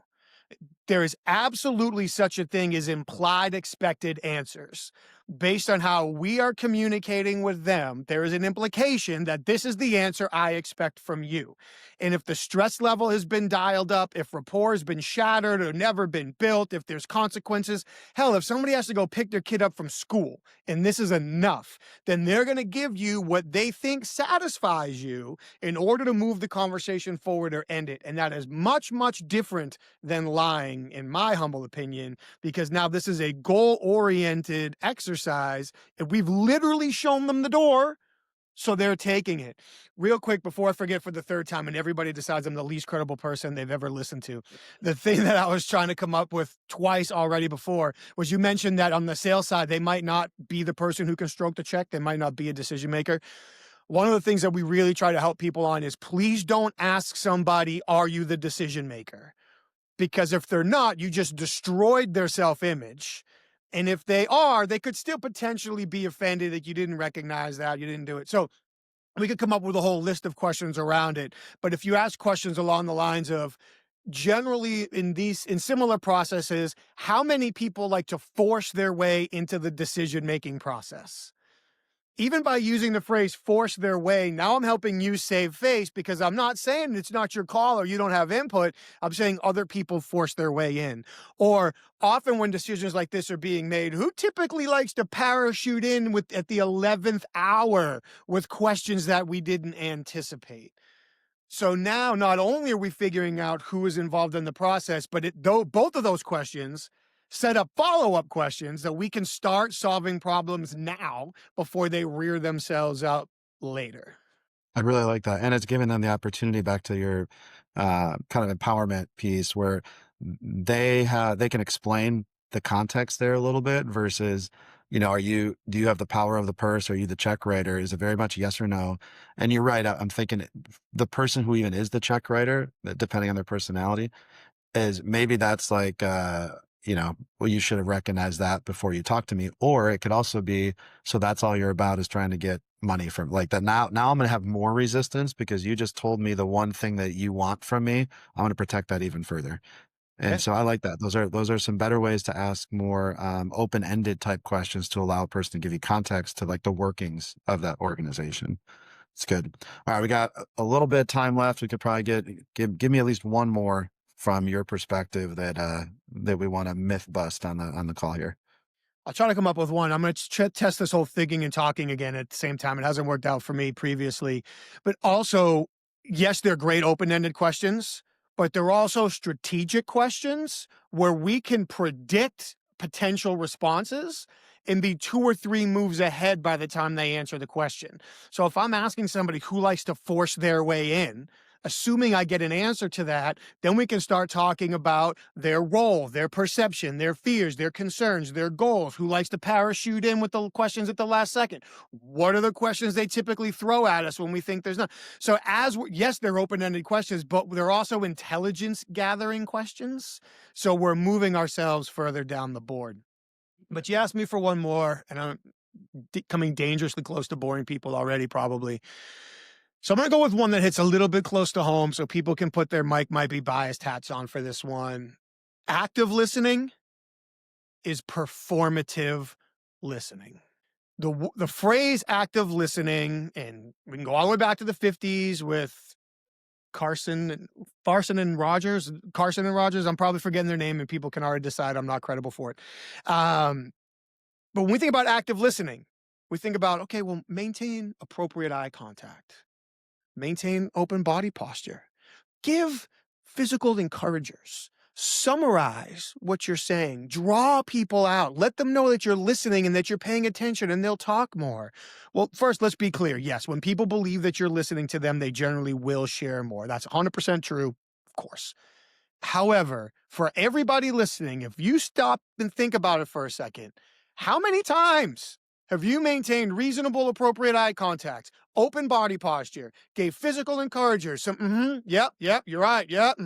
There is absolutely such a thing as implied expected answers. Based on how we are communicating with them, there is an implication that this is the answer I expect from you. And if the stress level has been dialed up, if rapport has been shattered or never been built, if there's consequences, hell, if somebody has to go pick their kid up from school and this is enough, then they're going to give you what they think satisfies you in order to move the conversation forward or end it. And that is much, much different than lying, in my humble opinion, because now this is a goal-oriented exercise, and we've literally shown them the door, so they're taking it. Real quick, before I forget for the third time, and everybody decides I'm the least credible person they've ever listened to, the thing that I was trying to come up with twice already before was you mentioned that on the sales side, they might not be the person who can stroke the check. They might not be a decision maker. One of the things that we really try to help people on is please don't ask somebody, are you the decision maker? Because if they're not, you just destroyed their self-image. And if they are, they could still potentially be offended that you didn't recognize that, you didn't do it. So we could come up with a whole list of questions around it. But if you ask questions along the lines of, generally in similar processes, how many people like to force their way into the decision-making process? Even by using the phrase force their way, now I'm helping you save face because I'm not saying it's not your call or you don't have input. I'm saying other people force their way in. Or often when decisions like this are being made, who typically likes to parachute in at the 11th hour with questions that we didn't anticipate? So now not only are we figuring out who is involved in the process, but both of those questions set up follow-up questions that we can start solving problems now before they rear themselves up later. I really like that, and it's giving them the opportunity back to your, kind of empowerment piece where they can explain the context there a little bit versus, do you have the power of the purse? Are you the check writer? Is it very much yes or no? And you're right, I'm thinking the person who even is the check writer, depending on their personality, is maybe that's like, well, you should have recognized that before you talk to me. Or it could also be, so that's all you're about is trying to get money from like that. Now I'm going to have more resistance because you just told me the one thing that you want from me. I'm going to protect that even further. Yeah. And so I like that. Those are some better ways to ask more open-ended type questions to allow a person to give you context to like the workings of that organization. It's good. All right, we got a little bit of time left. We could probably give me at least one more from your perspective that we want to myth bust on the call here. I'll try to come up with one. I'm going to test this whole thinking and talking again at the same time. It hasn't worked out for me previously, but also, yes, they're great open-ended questions, but they're also strategic questions where we can predict potential responses and be 2 or 3 moves ahead by the time they answer the question. So if I'm asking somebody who likes to force their way in, assuming I get an answer to that, then we can start talking about their role, their perception, their fears, their concerns, their goals, who likes to parachute in with the questions at the last second. What are the questions they typically throw at us when we think there's not? So yes, they're open-ended questions, but they're also intelligence gathering questions. So we're moving ourselves further down the board. But you asked me for one more, and I'm coming dangerously close to boring people already, probably. So I'm going to go with one that hits a little bit close to home so people can put their Mike might be biased hats on for this one. Active listening is performative listening. The phrase active listening, and we can go all the way back to the 50s with Carson and Rogers. I'm probably forgetting their name and people can already decide I'm not credible for it. But when we think about active listening, we think about, okay, well, maintain appropriate eye contact. Maintain open body posture. Give physical encouragers. Summarize what you're saying. Draw people out. Let them know that you're listening and that you're paying attention and they'll talk more. Well, first, let's be clear. Yes, when people believe that you're listening to them, they generally will share more. That's 100% true, of course. However, for everybody listening, if you stop and think about it for a second, how many times have you maintained reasonable, appropriate eye contact, open body posture, gave physical encouragers, some, yep, you're right, yep,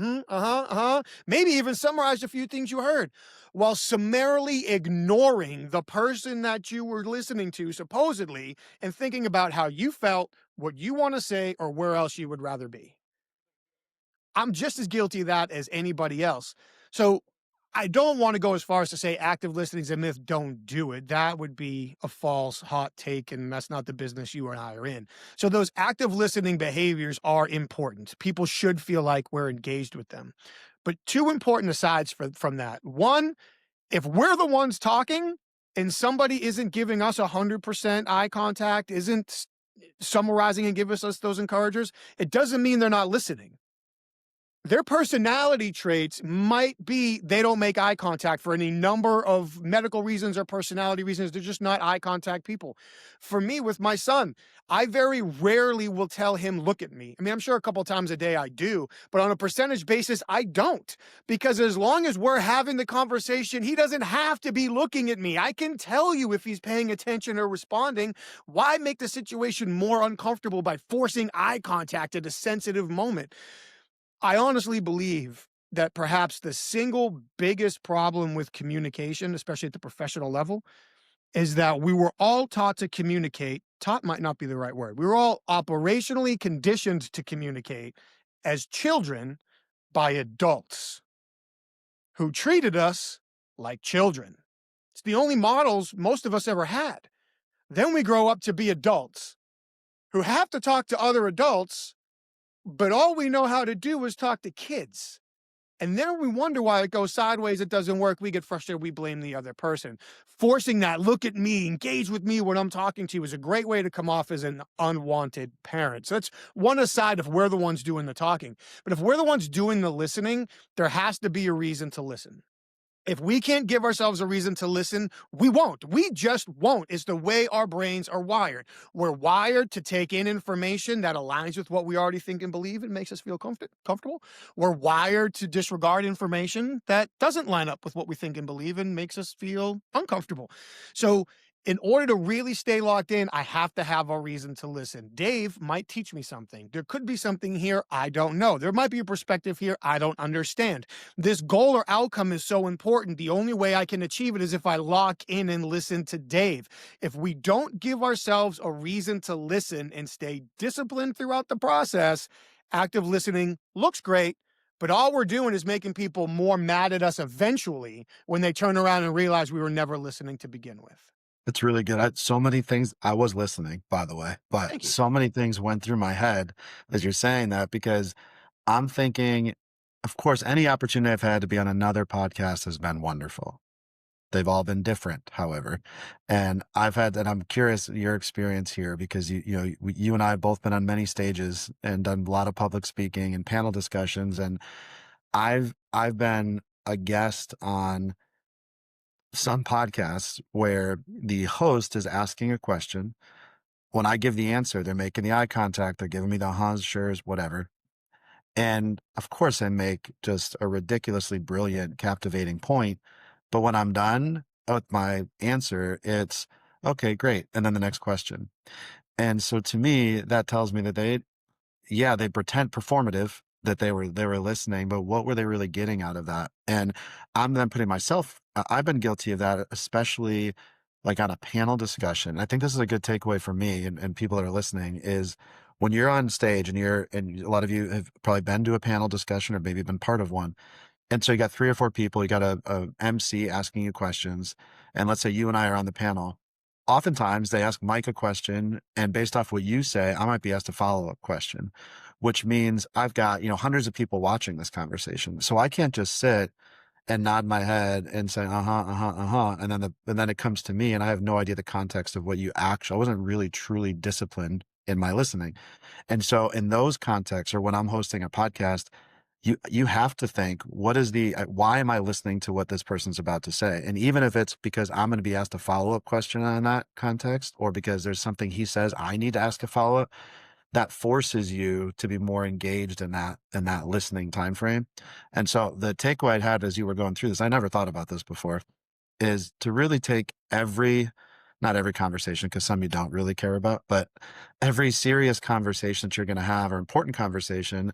maybe even summarized a few things you heard, while summarily ignoring the person that you were listening to, supposedly, and thinking about how you felt, what you want to say, or where else you would rather be? I'm just as guilty of that as anybody else. So I don't want to go as far as to say active listening is a myth. Don't do it. That would be a false hot take, and that's not the business you and I are in. So those active listening behaviors are important. People should feel like we're engaged with them. But two important asides from that. One, if we're the ones talking and somebody isn't giving us 100% eye contact, isn't summarizing and giving us those encouragers, it doesn't mean they're not listening. Their personality traits might be they don't make eye contact for any number of medical reasons or personality reasons. They're just not eye contact people. For me, with my son, I very rarely will tell him, look at me. I mean, I'm sure a couple times a day I do, but on a percentage basis, I don't. Because as long as we're having the conversation, he doesn't have to be looking at me. I can tell you if he's paying attention or responding. Why make the situation more uncomfortable by forcing eye contact at a sensitive moment? I honestly believe that perhaps the single biggest problem with communication, especially at the professional level, is that we were all taught to communicate. Taught might not be the right word. We were all operationally conditioned to communicate as children by adults who treated us like children. It's the only models most of us ever had. Then we grow up to be adults who have to talk to other adults, but all we know how to do is talk to kids. And then we wonder why it goes sideways, it doesn't work, we get frustrated, we blame the other person. Forcing that, look at me, engage with me when I'm talking to you, is a great way to come off as an unwanted parent. So that's one aside if we're the ones doing the talking. But if we're the ones doing the listening, there has to be a reason to listen. If we can't give ourselves a reason to listen, we won't. We just won't. It's the way our brains are wired. We're wired to take in information that aligns with what we already think and believe and makes us feel comfortable. We're wired to disregard information that doesn't line up with what we think and believe and makes us feel uncomfortable. So in order to really stay locked in, I have to have a reason to listen. Dave might teach me something. There could be something here I don't know. There might be a perspective here I don't understand. This goal or outcome is so important. The only way I can achieve it is if I lock in and listen to Dave. If we don't give ourselves a reason to listen and stay disciplined throughout the process, active listening looks great, but all we're doing is making people more mad at us eventually when they turn around and realize we were never listening to begin with. It's really good. So many things, I was listening, by the way, but Thank you. so many things went through my head as you're saying that, because I'm thinking, of course, any opportunity I've had to be on another podcast has been wonderful. They've all been different, however. And I'm curious your experience here, because you and I have both been on many stages and done a lot of public speaking and panel discussions. And I've been a guest on some podcasts where the host is asking a question. When I give the answer, they're making the eye contact, they're giving me the ahas, sures, whatever. And of course, I make just a ridiculously brilliant, captivating point. But when I'm done with my answer, it's okay, great. And then the next question. And so to me, that tells me that they pretend performative that they were listening, but what were they really getting out of that? And I'm then putting myself, I've been guilty of that, especially like on a panel discussion. I think this is a good takeaway for me and people that are listening is when you're on stage and a lot of you have probably been to a panel discussion or maybe been part of one. And so you got 3 or 4 people, you got a MC asking you questions. And let's say you and I are on the panel. Oftentimes they ask Mike a question, and based off what you say, I might be asked a follow-up question, which means I've got, hundreds of people watching this conversation. So I can't just sit and nod my head and say, uh-huh, uh-huh, uh-huh. And then it comes to me and I have no idea the context of what I wasn't really truly disciplined in my listening. And so in those contexts, or when I'm hosting a podcast, you have to think, why am I listening to what this person's about to say? And even if it's because I'm going to be asked a follow-up question on that context, or because there's something he says I need to ask a follow-up, that forces you to be more engaged in that listening time frame. And so the takeaway I had as you were going through this, I never thought about this before, is to really take not every conversation, because some you don't really care about, but every serious conversation that you're going to have, or important conversation,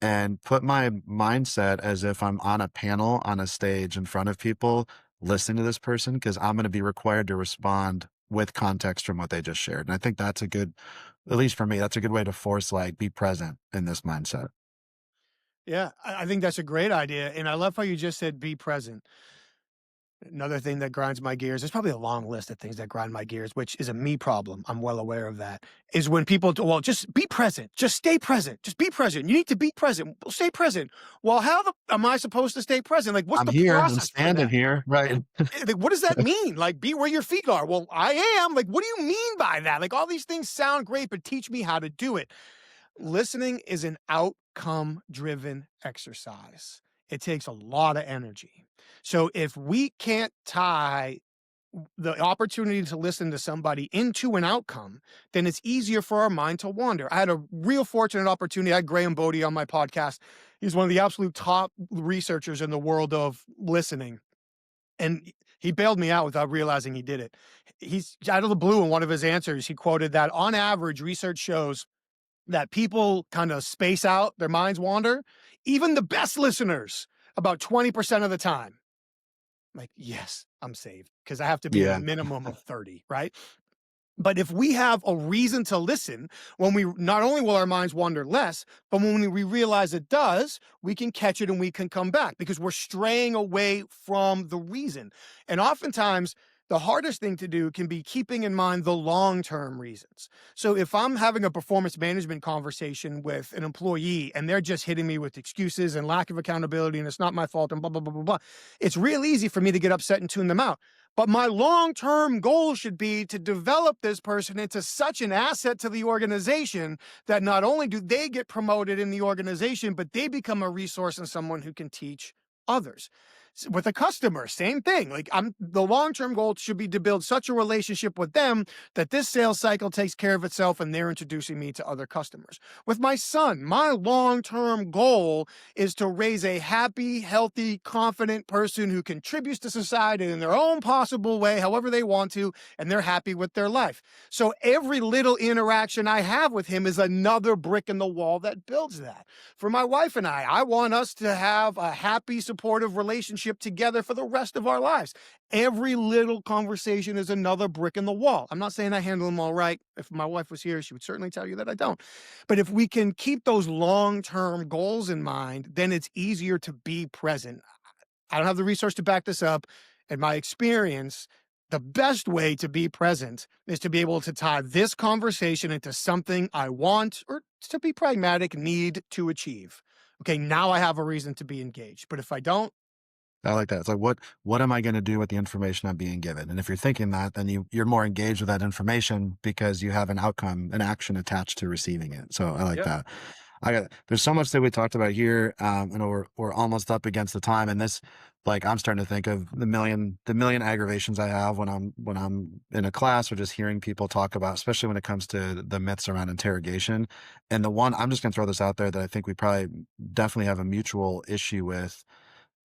and put my mindset as if I'm on a panel on a stage in front of people listening to this person, because I'm going to be required to respond with context from what they just shared. And I think that's at least for me, that's a good way to force, be present in this mindset. Yeah, I think that's a great idea, and I love how you just said be present. Another thing that grinds my gears, there's probably a long list of things that grind my gears, which is a me problem. I'm well aware of that. Is when people do, well, just be present. Just stay present. Just be present. You need to be present. Well, stay present. Well, how am I supposed to stay present? Like, what's I'm the here. I'm process for standing that? here. Right. Like, what does that mean? Like, be where your feet are. Well, I am. Like, what do you mean by that? Like, all these things sound great, but teach me how to do it. Listening is an outcome driven exercise. It takes a lot of energy. So if we can't tie the opportunity to listen to somebody into an outcome, then it's easier for our mind to wander. I had a real fortunate opportunity. I had Graham Bodie on my podcast. He's one of the absolute top researchers in the world of listening. And he bailed me out without realizing he did it. He's out of the blue in one of his answers. He quoted that on average, research shows that people kind of space out, their minds wander, even the best listeners, about 20% of the time. Like, yes, I'm saved because I have to be at a Yeah. minimum of 30, right? But if we have a reason to listen, when we not only will our minds wander less, but when we realize it does, we can catch it and we can come back because we're straying away from the reason. And oftentimes, the hardest thing to do can be keeping in mind the long-term reasons. So if I'm having a performance management conversation with an employee and they're just hitting me with excuses and lack of accountability and it's not my fault and blah, blah, blah, blah, blah, it's real easy for me to get upset and tune them out. But my long-term goal should be to develop this person into such an asset to the organization that not only do they get promoted in the organization, but they become a resource and someone who can teach others. With a customer, same thing. Like the long-term goal should be to build such a relationship with them that this sales cycle takes care of itself and they're introducing me to other customers. With my son, my long-term goal is to raise a happy, healthy, confident person who contributes to society in their own possible way, however they want to, and they're happy with their life. So every little interaction I have with him is another brick in the wall that builds that. For my wife and I want us to have a happy, supportive relationship together for the rest of our lives. Every little conversation is another brick in the wall. I'm not saying I handle them all right. If my wife was here, she would certainly tell you that I don't. But if we can keep those long-term goals in mind, then it's easier to be present. I don't have the research to back this up. In my experience, the best way to be present is to be able to tie this conversation into something I want, or to be pragmatic, need to achieve. Okay, now I have a reason to be engaged. But if I don't, I like that. It's like, what am I going to do with the information I'm being given? And if you're thinking that, then you're more engaged with that information because you have an outcome, an action attached to receiving it. So I like yeah. that. There's so much that we talked about here. And we're almost up against the time. And this, like, I'm starting to think of the million aggravations I have when I'm in a class or just hearing people talk about, especially when it comes to the myths around interrogation. And the one, I'm just going to throw this out there that I think we probably definitely have a mutual issue with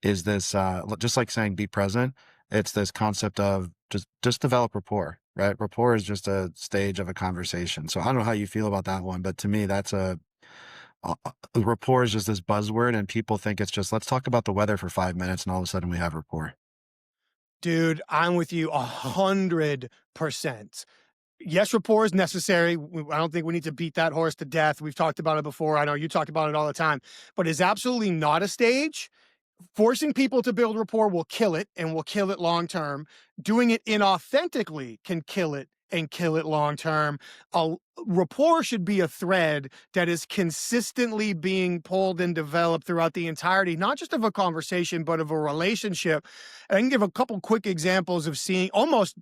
is this, just like saying be present. It's this concept of just develop rapport, right? Rapport is just a stage of a conversation. So I don't know how you feel about that one, but to me, that's rapport is just this buzzword, and people think it's just let's talk about the weather for 5 minutes, and all of a sudden we have rapport. Dude, I'm with you 100%. Yes, rapport is necessary. I don't think we need to beat that horse to death. We've talked about it before. I know you talk about it all the time, but it's absolutely not a stage. Forcing people to build rapport will kill it and will kill it long term. Doing it inauthentically can kill it and kill it long term. A rapport should be a thread that is consistently being pulled and developed throughout the entirety, not just of a conversation, but of a relationship. I can give a couple quick examples of almost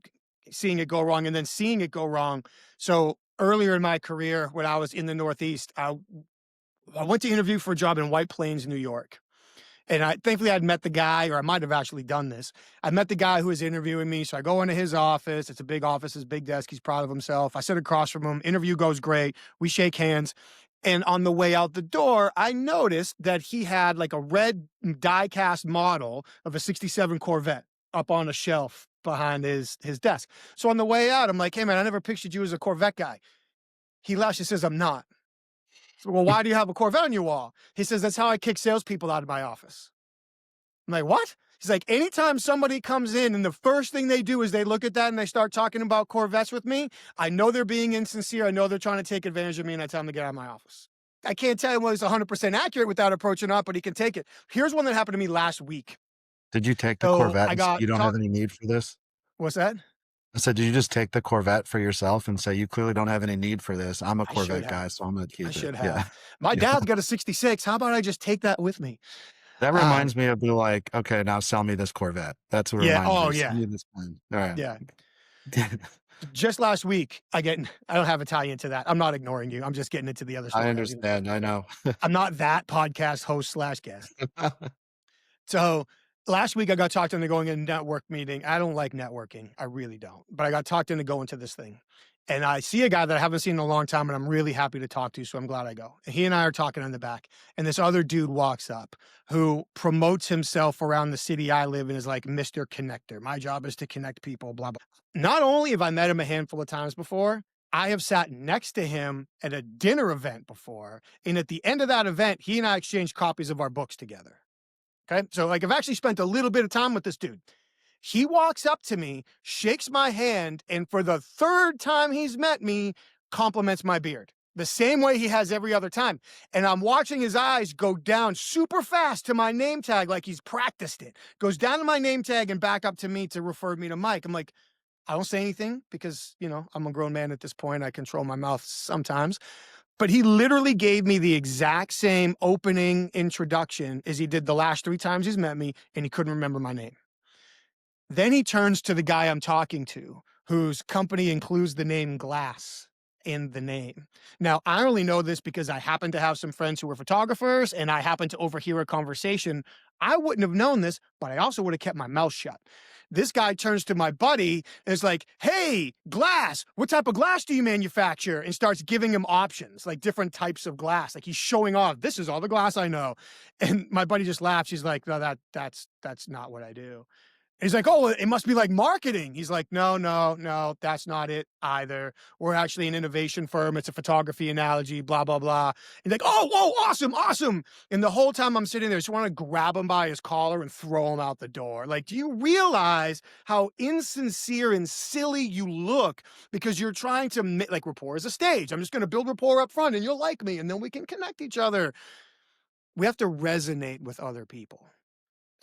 seeing it go wrong and then seeing it go wrong. So earlier in my career, when I was in the Northeast, I went to interview for a job in White Plains, New York. And thankfully I'd met the guy, or I might have actually done this. I met the guy who was interviewing me. So I go into his office. It's a big office, his big desk. He's proud of himself. I sit across from him. Interview goes great. We shake hands. And on the way out the door, I noticed that he had like a red die-cast model of a 67 Corvette up on a shelf behind his desk. So on the way out, I'm like, hey man, I never pictured you as a Corvette guy. He laughs. He says, I'm not. Well, why do you have a Corvette on your wall? He says, that's how I kick salespeople out of my office. I'm like, what? He's like, anytime somebody comes in and the first thing they do is they look at that and they start talking about Corvettes with me, I know they're being insincere. I know they're trying to take advantage of me, and I tell them to get out of my office. I can't tell him whether it's 100% accurate without approach or not, but he can take it. Here's one that happened to me last week. Did you take the So Corvette I and say got you don't have talk. any need for this? What's that? I said, "Did you just take the Corvette for yourself and say, 'You clearly don't have any need for this. I'm a I should Corvette guy, have. so I'm gonna I keep it.'" should Yeah. have. My Yeah. dad's got a 66. How about I just take that with me? That Um, reminds me of the, like, "Okay, now sell me this Corvette." That's what it yeah. reminds Oh, me. "Sell yeah. me this plane." Alright. Yeah. Just last week, I don't have a tie into that. I'm not ignoring you. I'm just getting into the other I story I was gonna tell. understand, I know. I'm not that podcast host slash guest. So last week I got talked into going in a network meeting. I don't like networking. I really don't. But I got talked into going to this thing. And I see a guy that I haven't seen in a long time and I'm really happy to talk to. So I'm glad I go. And he and I are talking in the back. And this other dude walks up who promotes himself around the city I live in as like Mr. Connector. My job is to connect people, blah, blah. Not only have I met him a handful of times before, I have sat next to him at a dinner event before. And at the end of that event, he and I exchanged copies of our books together. Okay. So, like, I've actually spent a little bit of time with this dude. He walks up to me, shakes my hand, and for the third time he's met me, compliments my beard the same way he has every other time. And I'm watching his eyes go down super fast to my name tag, like he's practiced it. Goes down to my name tag and back up to me to refer me to Mike. I'm like, I don't say anything because, I'm a grown man at this point. I control my mouth sometimes. But he literally gave me the exact same opening introduction as he did the last 3 times he's met me, and he couldn't remember my name. Then he turns to the guy I'm talking to, whose company includes the name Glass in the name. Now, I only know this because I happen to have some friends who are photographers and I happen to overhear a conversation. I wouldn't have known this, but I also would have kept my mouth shut. This guy turns to my buddy and is like, "Hey, glass, what type of glass do you manufacture?" And starts giving him options, like different types of glass. Like he's showing off, "This is all the glass I know." And my buddy just laughs. He's like, "No, that's not what I do." He's like, "Oh, it must be like marketing." He's like, "No, no, no, that's not it either. We're actually an innovation firm. It's a photography analogy, blah, blah, blah." He's like, "Oh, whoa, awesome, awesome." And the whole time I'm sitting there, I just want to grab him by his collar and throw him out the door. Like, do you realize how insincere and silly you look because you're trying to like rapport is a stage. I'm just going to build rapport up front and you'll like me and then we can connect each other. We have to resonate with other people.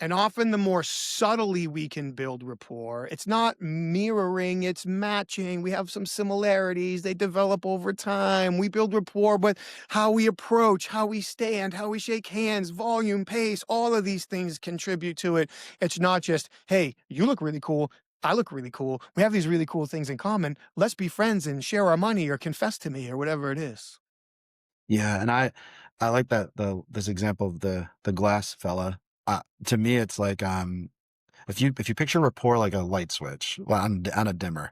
And often the more subtly we can build rapport, it's not mirroring, it's matching. We have some similarities, they develop over time. We build rapport, but how we approach, how we stand, how we shake hands, volume, pace, all of these things contribute to it. It's not just, "Hey, you look really cool. I look really cool. We have these really cool things in common. Let's be friends and share our money or confess to me," or whatever it is. Yeah, and I like that this example of the glass fella. To me, it's like, if you picture rapport like a light switch, well, on a dimmer,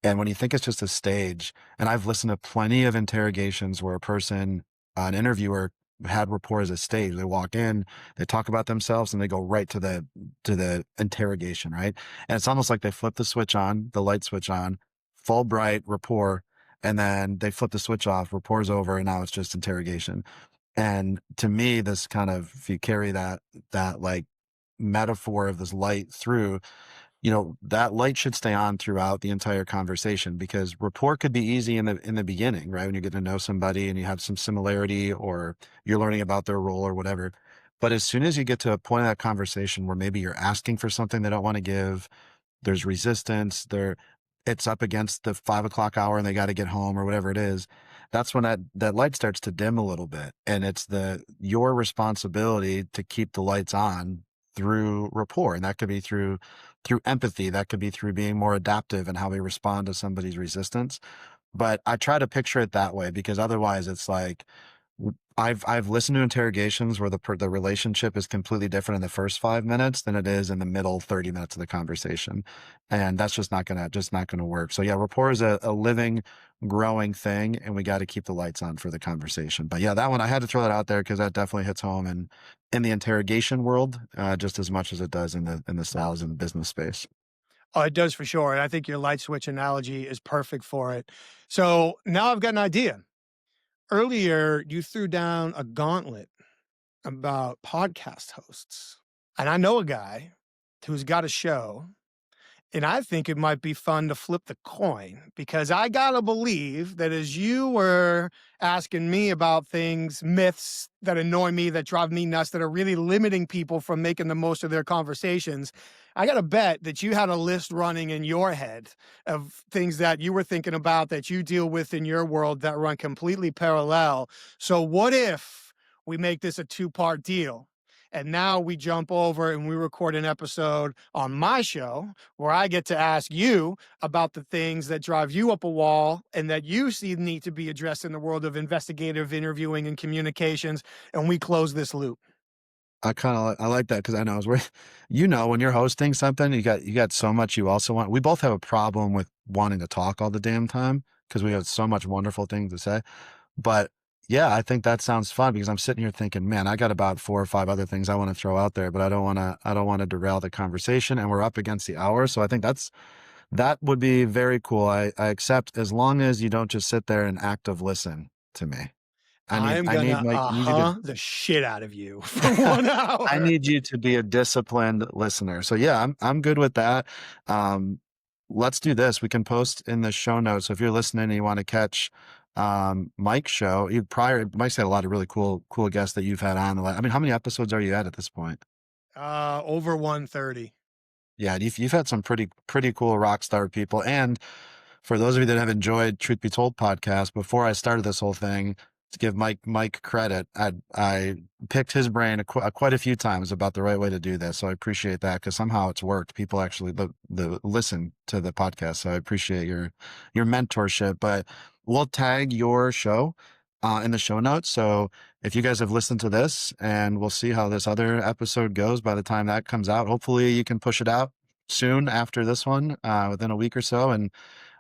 and when you think it's just a stage, and I've listened to plenty of interrogations where an interviewer had rapport as a stage. They walk in, they talk about themselves, and they go right to the interrogation, right? And it's almost like they flip the switch on, the light switch on, full bright rapport, and then they flip the switch off, rapport's over, and now it's just interrogation. And to me, this kind of, if you carry that like metaphor of this light through, that light should stay on throughout the entire conversation, because rapport could be easy in the beginning, right? When you get to know somebody and you have some similarity or you're learning about their role or whatever. But as soon as you get to a point of that conversation where maybe you're asking for something they don't want to give, there's resistance, it's up against the 5 o'clock hour and they got to get home or whatever it is, that's when that light starts to dim a little bit. And it's your responsibility to keep the lights on through rapport. And that could be through empathy, that could be through being more adaptive and how we respond to somebody's resistance. But I try to picture it that way, because otherwise it's like, I've listened to interrogations where the relationship is completely different in the first 5 minutes than it is in the middle 30 minutes of the conversation, and that's just not gonna work. So yeah, rapport is a living, growing thing, and we got to keep the lights on for the conversation. But yeah, that one I had to throw that out there because that definitely hits home in the interrogation world, just as much as it does in the sales and business space. Oh, it does for sure. And I think your light switch analogy is perfect for it. So now I've got an idea. Earlier, you threw down a gauntlet about podcast hosts. And I know a guy who's got a show And I think it might be fun to flip the coin, because I gotta believe that as you were asking me about things, myths that annoy me, that drive me nuts, that are really limiting people from making the most of their conversations, I gotta bet that you had a list running in your head of things that you were thinking about that you deal with in your world that run completely parallel. So what if we make this a two-part deal? And now we jump over and we record an episode on my show where I get to ask you about the things that drive you up a wall and that you see need to be addressed in the world of investigative interviewing and communications. And we close this loop. I like that because I know when you're hosting something, you got so much you also want. We both have a problem with wanting to talk all the damn time because we have so much wonderful things to say. But yeah, I think that sounds fun because I'm sitting here thinking, man, I got about 4 or 5 other things I want to throw out there, but I don't want to derail the conversation, and we're up against the hour. So I think that would be very cool. I accept, as long as you don't just sit there and active listen to me. I'm I need gonna like you to the shit out of you for 1 hour. I need you to be a disciplined listener. So yeah, I'm good with that. Let's do this. We can post in the show notes. So if you're listening and you want to catch Mike's show, Mike's had a lot of really cool guests that you've had on. I mean, how many episodes are you at this point? Over 130. Yeah, you've had some pretty cool rock star people. And for those of you that have enjoyed Truth Be Told podcast, before I started this whole thing, to give Mike credit, I picked his brain quite a few times about the right way to do this. So I appreciate that because somehow it's worked. People actually listen to the podcast. So I appreciate your mentorship. But we'll tag your show in the show notes. So if you guys have listened to this, and we'll see how this other episode goes by the time that comes out. Hopefully you can push it out soon after this one, within a week or so. And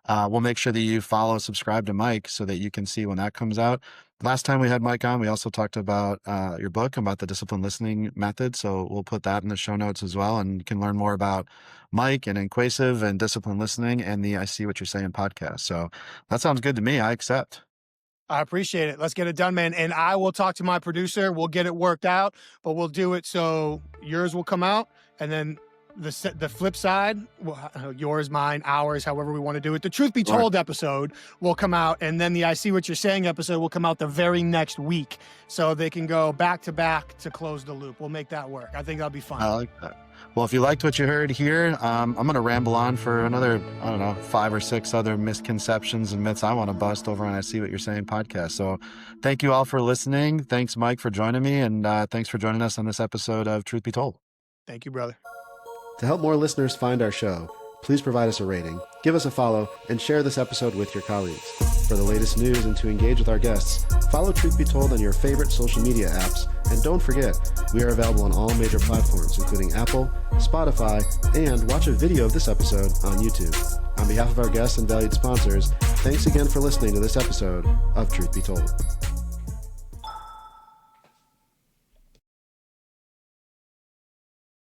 we'll make sure that you subscribe to Mike so that you can see when that comes out. Last time we had Mike on, we also talked about your book, about the disciplined listening method. So we'll put that in the show notes as well. And you can learn more about Mike and Inquasive and disciplined listening and the I See What You're Saying podcast. So that sounds good to me. I accept. I appreciate it. Let's get it done, man. And I will talk to my producer. We'll get it worked out, but we'll do it so yours will come out, and then the flip side, yours, mine, ours, however we want to do it. The Truth Be Told episode will come out, and then the I See What You're Saying episode will come out the very next week, so they can go back to back to close the loop. We'll make that work. I think that'll be fun. I like that. Well, if you liked what you heard here, I'm going to ramble on for another, 5 or 6 other misconceptions and myths I want to bust over on I See What You're Saying podcast. So thank you all for listening. Thanks, Mike, for joining me. And thanks for joining us on this episode of Truth Be Told. Thank you, brother. To help more listeners find our show, please provide us a rating, give us a follow, and share this episode with your colleagues. For the latest news and to engage with our guests, follow Truth Be Told on your favorite social media apps. And don't forget, we are available on all major platforms, including Apple, Spotify, and watch a video of this episode on YouTube. On behalf of our guests and valued sponsors, thanks again for listening to this episode of Truth Be Told.